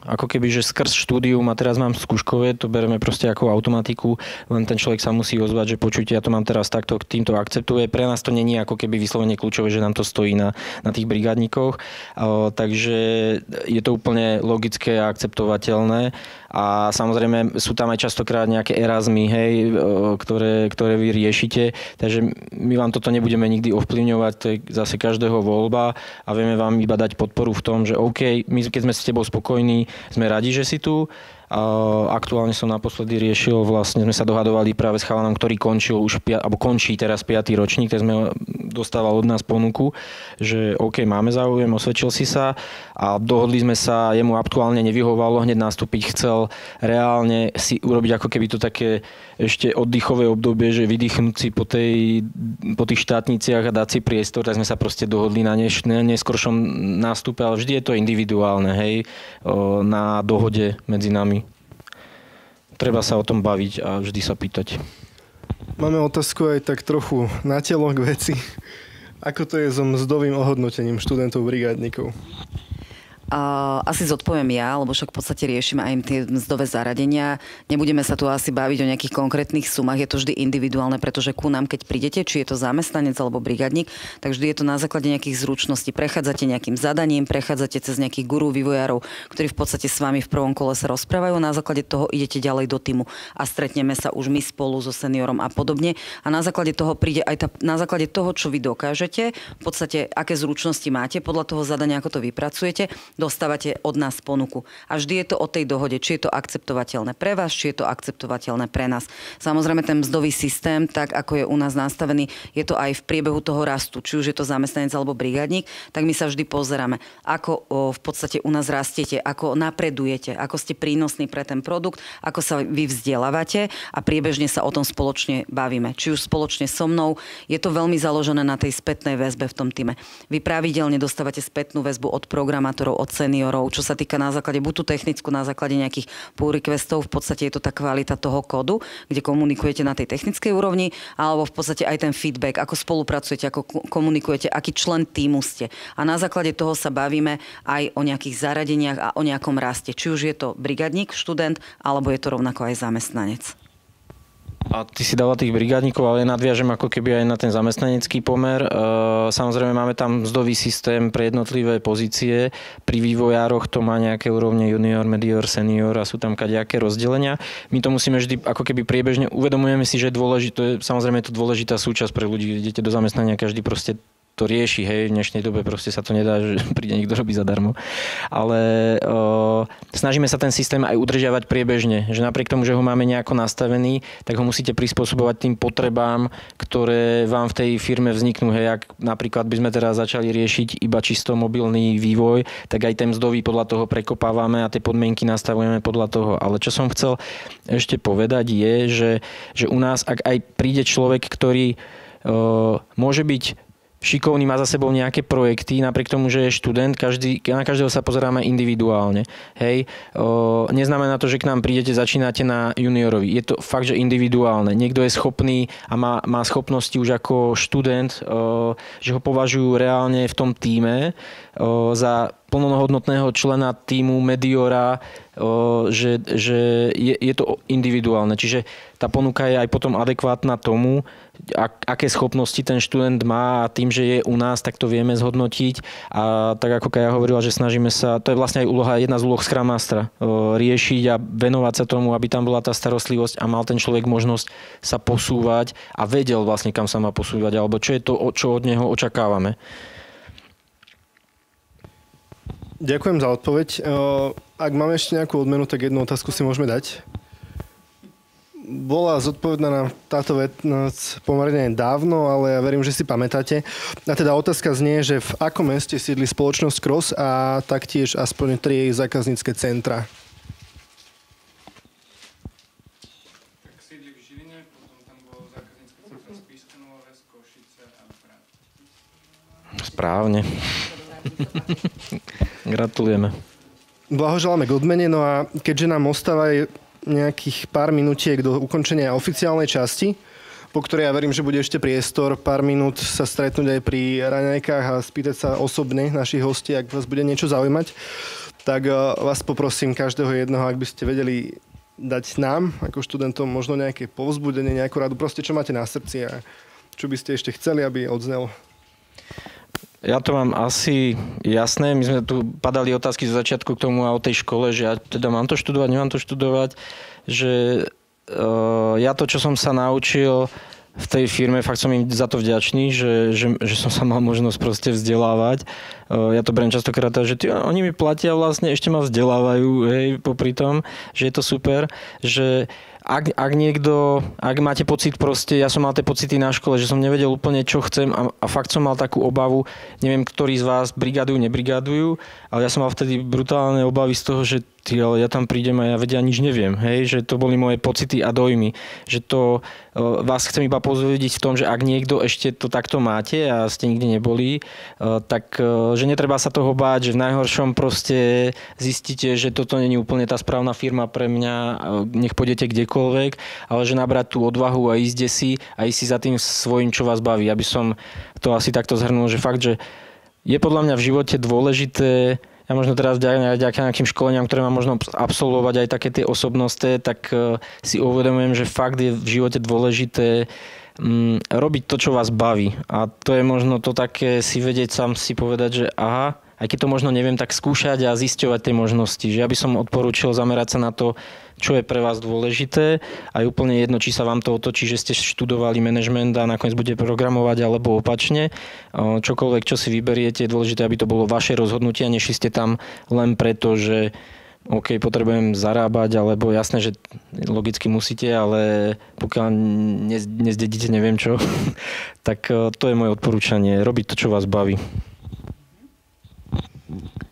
ako keby, že skrz štúdium a teraz mám skúškové, to bereme proste ako automatiku, len ten človek sa musí ozvať, že počujte, ja to mám teraz takto, týmto akceptuje. Pre nás to není ako keby vyslovene kľúčové, že nám to stojí na tých brigádnikoch, takže je to úplne logické a akceptovateľné a samozrejme sú tam aj častokrát nejaké Erasmy, hej, ktoré vy riešite, takže my vám toto nebudeme nikdy ovplyvňovať, to je zase každého voľba a vieme vám iba dať podporu v tom, že OK, my keď sme s tebou spokojní, sme radi, že si tu. Aktuálne som naposledy riešil, vlastne sme sa dohadovali práve s chalanom, ktorý končil už, alebo končí teraz 5. ročník, tak sme dostával od nás ponuku, že OK, máme záujem, osvedčil si sa a dohodli sme sa, jemu aktuálne nevyhovalo hneď nastúpiť, chcel reálne si urobiť ako keby to také ešte oddychové obdobie, že vydýchnúť si po tých štátniciach a dať si priestor, tak sme sa proste dohodli na neskoršom nástupe, ale vždy je to individuálne, hej, na dohode medzi nami. Treba sa o tom baviť a vždy sa pýtať.
Máme otázku aj tak trochu na telo k veci. Ako to je so mzdovým ohodnotením študentov brigádnikov?
Asi zodpoviem ja, lebo však v podstate riešime aj tie mzdové zaradenia. Nebudeme sa tu asi baviť o nejakých konkrétnych sumách, je to vždy individuálne, pretože ku nám, keď prídete, či je to zamestnanec alebo brigadník, tak vždy je to na základe nejakých zručností. Prechádzate nejakým zadaním, prechádzate cez nejakých guru vývojárov, ktorí v podstate s vami v prvom kole sa rozprávajú, na základe toho idete ďalej do týmu a stretneme sa už my spolu so seniorom a podobne. A na základe toho príde aj na základe toho, čo vy dokážete, v podstate aké zručnosti máte, podľa toho zadania, ako to vypracujete, dostávate od nás ponuku. A vždy je to o tej dohode, či je to akceptovateľné pre vás, či je to akceptovateľné pre nás. Samozrejme ten mzdový systém, tak ako je u nás nastavený, je to aj v priebehu toho rastu, či už je to zamestnanec alebo brigádnik, tak my sa vždy pozeráme, ako v podstate u nás rastiete, ako napredujete, ako ste prínosní pre ten produkt, ako sa vy vzdelávate a priebežne sa o tom spoločne bavíme. Či už spoločne so mnou, je to veľmi založené na tej spätnej väzbe v tom týme. Vy pravidelne dostávate spätnú väzbu od programátorov, od seniorov, čo sa týka na základe buď tú technickú, na základe nejakých pull requestov, v podstate je to tá kvalita toho kódu, kde komunikujete na tej technickej úrovni, alebo v podstate aj ten feedback, ako spolupracujete, ako komunikujete, aký člen týmu ste. A na základe toho sa bavíme aj o nejakých zaradeniach a o nejakom raste. Či už je to brigadník, študent, alebo je to rovnako aj zamestnanec.
A ty si dala tých brigádnikov, ale nadviažem ako keby aj na ten zamestnanecký pomer. Samozrejme máme tam mzdový systém pre jednotlivé pozície. Pri vývojároch to má nejaké úrovne junior, medior, senior a sú tam kadejaké rozdelenia. My to musíme vždy ako keby priebežne, uvedomujeme si, že je dôležité, samozrejme je to dôležitá súčasť pre ľudí. Idete do zamestnania, každý proste to rieši, hej, v dnešnej dobe proste sa to nedá, že príde niekto robiť zadarmo. Ale snažíme sa ten systém aj udržiavať priebežne, že napriek tomu, že ho máme nejako nastavený, tak ho musíte prispôsobovať tým potrebám, ktoré vám v tej firme vzniknú. Hej, ak napríklad by sme teraz začali riešiť iba čisto mobilný vývoj, tak aj ten mzdový podľa toho prekopávame a tie podmienky nastavujeme podľa toho. Ale čo som chcel ešte povedať je, že u nás, ak aj príde človek, ktorý môže byť šikovný, má za sebou nejaké projekty, napriek tomu, že je študent, na každého sa pozeráme individuálne. Hej. Neznamená to, že k nám prídete, začínate na juniorovi. Je to fakt, že individuálne. Niekto je schopný a má schopnosti už ako študent, že ho považujú reálne v tom tíme za plnohodnotného člena tímu Mediora, že je to individuálne. Čiže tá ponuka je aj potom adekvátna tomu, aké schopnosti ten študent má a tým, že je u nás, tak to vieme zhodnotiť. A tak ako Kaja hovorila, že snažíme sa, to je vlastne aj jedna z úloh Scrum Mastera, riešiť a venovať sa tomu, aby tam bola tá starostlivosť a mal ten človek možnosť sa posúvať a vedel vlastne, kam sa má posúvať, alebo čo je to, čo od neho očakávame.
Ďakujem za odpoveď. Ak máme ešte nejakú odmenu, tak jednu otázku si môžeme dať. Bola zodpovedná na táto vec pomerne dávno, ale ja verím, že si pamätáte. A teda otázka znie, že v akom meste sídli spoločnosť Cross a taktiež aspoň 3 jej zákaznícke centra.
Tak sídli v Žiline, potom tam bolo zákaznícke centrum z Spišské Nové, z Košice a Brad.
Správne. Gratulujeme.
Blahoželáme k odmene, no a keďže nám ostáva nejakých pár minutiek do ukončenia oficiálnej časti, po ktorej ja verím, že bude ešte priestor pár minút sa stretnúť aj pri raňajkách a spýtať sa osobne našich hostí, ak vás bude niečo zaujímať, tak vás poprosím každého jedného, ak by ste vedeli dať nám, ako študentom, možno nejaké povzbudenie, nejakú radu, proste čo máte na srdci a čo by ste ešte chceli, aby odznelo.
Ja to mám asi jasné. My sme tu padali otázky zo začiatku k tomu a o tej škole, že ja teda mám to študovať, nemám to študovať, že ja to, čo som sa naučil v tej firme, fakt som im za to vďačný, že som sa mal možnosť proste vzdelávať. Ja to beriem častokrát, že oni mi platia vlastne, ešte ma vzdelávajú, hej, popri tom, že je to super, že ak máte pocit proste, ja som mal tie pocity na škole, že som nevedel úplne, čo chcem a fakt som mal takú obavu, neviem, ktorí z vás brigadujú, nebrigadujú, ale ja som mal vtedy brutálne obavy z toho, že ale ja tam prídem a ja vedia nič neviem, hej, že to boli moje pocity a dojmy, že to vás chcem iba pozvediť v tom, že ak niekto ešte to takto máte a ste nikdy neboli, tak že netreba sa toho báť, že v najhoršom proste zistíte, že toto nie je úplne tá správna firma pre mňa, nech pôjdete kdekoľvek, ale že nabrať tú odvahu a ísť si a ísť si za tým svojím, čo vás baví. Aby som to asi takto zhrnul, že fakt, že je podľa mňa v živote dôležité. Ja možno teraz vďaka nejakým školeniam, ktoré mám možno absolvovať aj také tie osobnosti, tak si uvedomujem, že fakt je v živote dôležité robiť to, čo vás baví. A to je možno to také si vedieť sám si povedať, že aha, aj keď to možno neviem, tak skúšať a zisťovať tie možnosti. Že ja by som odporúčil zamerať sa na to, čo je pre vás dôležité a je úplne jedno, či sa vám to otočí, že ste študovali manažment a nakoniec budete programovať alebo opačne. Čokoľvek, čo si vyberiete, je dôležité, aby to bolo vaše rozhodnutie a nešli ste tam len preto, že OK, potrebujem zarábať, alebo jasné, že logicky musíte, ale pokiaľ nezdedíte neviem čo, tak to je moje odporúčanie. Robiť to, čo vás baví.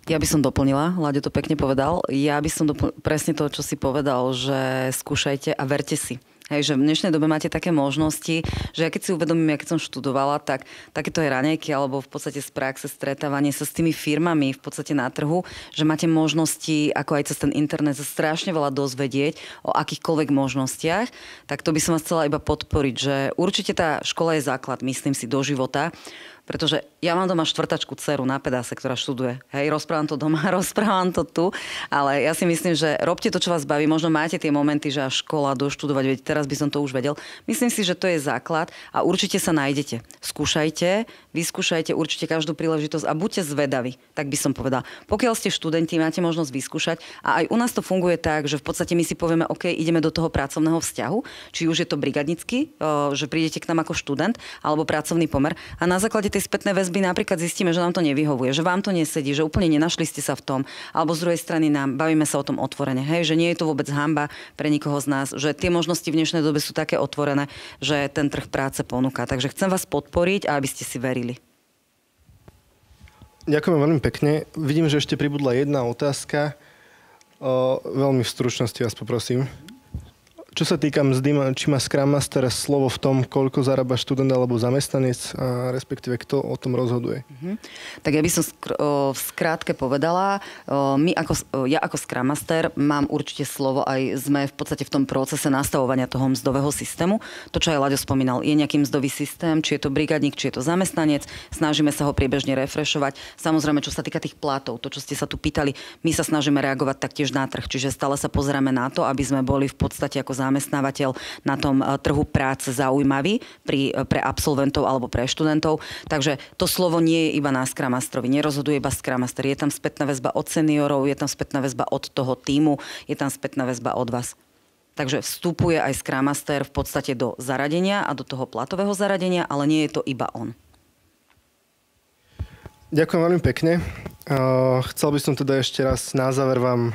Ja by som doplnila, Láďo to pekne povedal. Ja by som presne to, čo si povedal, že skúšajte a verte si. Hej, že v dnešnej dobe máte také možnosti, že ja keď si uvedomím, ja keď som študovala, tak takéto je raňajky alebo v podstate z praxe stretávanie sa s tými firmami v podstate na trhu, že máte možnosti, ako aj cez ten internet, sa strašne veľa dozvedieť o akýchkoľvek možnostiach, tak to by som vás chcela iba podporiť, že určite tá škola je základ, myslím si, do života. Pretože ja mám doma štvrtačku dceru na pedáse, ktorá študuje. Hej, rozprávam to doma, rozprávam to tu, ale ja si myslím, že robte to, čo vás baví. Možno máte tie momenty, že až škola doštudovať, veď teraz teraz by som to už vedel. Myslím si, že to je základ a určite sa nájdete. Skúšajte, vyskúšajte určite každú príležitosť a buďte zvedaví, tak by som povedala. Pokiaľ ste študenti, máte možnosť vyskúšať a aj u nás to funguje tak, že v podstate my si povieme, OK, ideme do toho pracovného vzťahu, či už je to brigadnický, že prídete k nám ako študent alebo pracovný pomer a na základe tej spätnej väzby napríklad zistíme, že nám to nevyhovuje, že vám to nesedí, že úplne nenašli ste sa v tom, alebo z druhej strany nám bavíme sa o tom otvorene, hej, že nie je to vôbec hanba pre nikoho z nás, že tie možnosti v dnešnej dobe sú také otvorené, že ten trh práce ponúka. Takže chcem vás podporiť a aby ste si verili.
Ďakujem veľmi pekne. Vidím, že ešte pribudla jedna otázka. Veľmi v stručnosti vás poprosím. Čo sa týka mzdy, či má Scrum Master slovo v tom, koľko zarába študent alebo zamestnanec, a respektíve kto o tom rozhoduje?
Tak ja by som v skrátke povedala, ja ako Scrum Master mám určite slovo, aj sme v podstate v tom procese nastavovania toho mzdového systému. To, čo aj Láďo spomínal, je nejaký mzdový systém, či je to brigadník, či je to zamestnanec, snažíme sa ho priebežne refrešovať. Samozrejme, čo sa týka tých platov, to, čo ste sa tu pýtali, my sa snažíme reagovať taktiež na trh, čiže stále sa pozeráme na to, aby sme boli v podstate ako zamestnávateľ na tom trhu práce zaujímavý pre absolventov alebo pre študentov. Takže to slovo nie je iba na Scrum Masterovi, nerozhoduje iba Scrum Master. Je tam spätná väzba od seniorov, je tam spätná väzba od toho tímu, je tam spätná väzba od vás. Takže vstupuje aj Scrum Master v podstate do zaradenia a do toho platového zaradenia, ale nie je to iba on.
Ďakujem veľmi pekne. Chcel by som teda ešte raz na záver vám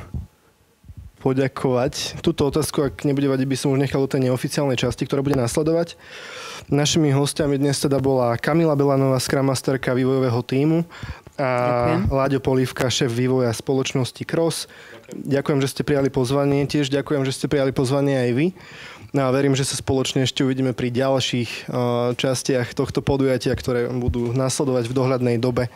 poďakovať. Túto otázku, ak nebude vadiť, by som už nechal do tej neoficiálnej časti, ktorá bude nasledovať. Našimi hostiami dnes teda bola Kamila Belanová, Scrum Masterka vývojového tímu a Láďo Polívka, šéf vývoja spoločnosti Cross. Ďakujem, že ste prijali pozvanie. Tiež ďakujem, že ste prijali pozvanie aj vy. No a verím, že sa spoločne ešte uvidíme pri ďalších častiach tohto podujatia, ktoré budú nasledovať v dohľadnej dobe.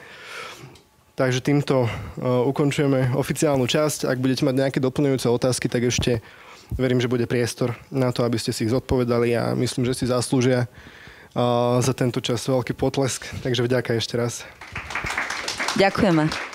Takže týmto ukončujeme oficiálnu časť. Ak budete mať nejaké doplňujúce otázky, tak ešte verím, že bude priestor na to, aby ste si ich zodpovedali a myslím, že si zaslúžia za tento čas veľký potlesk. Takže vďaka ešte raz.
Ďakujeme.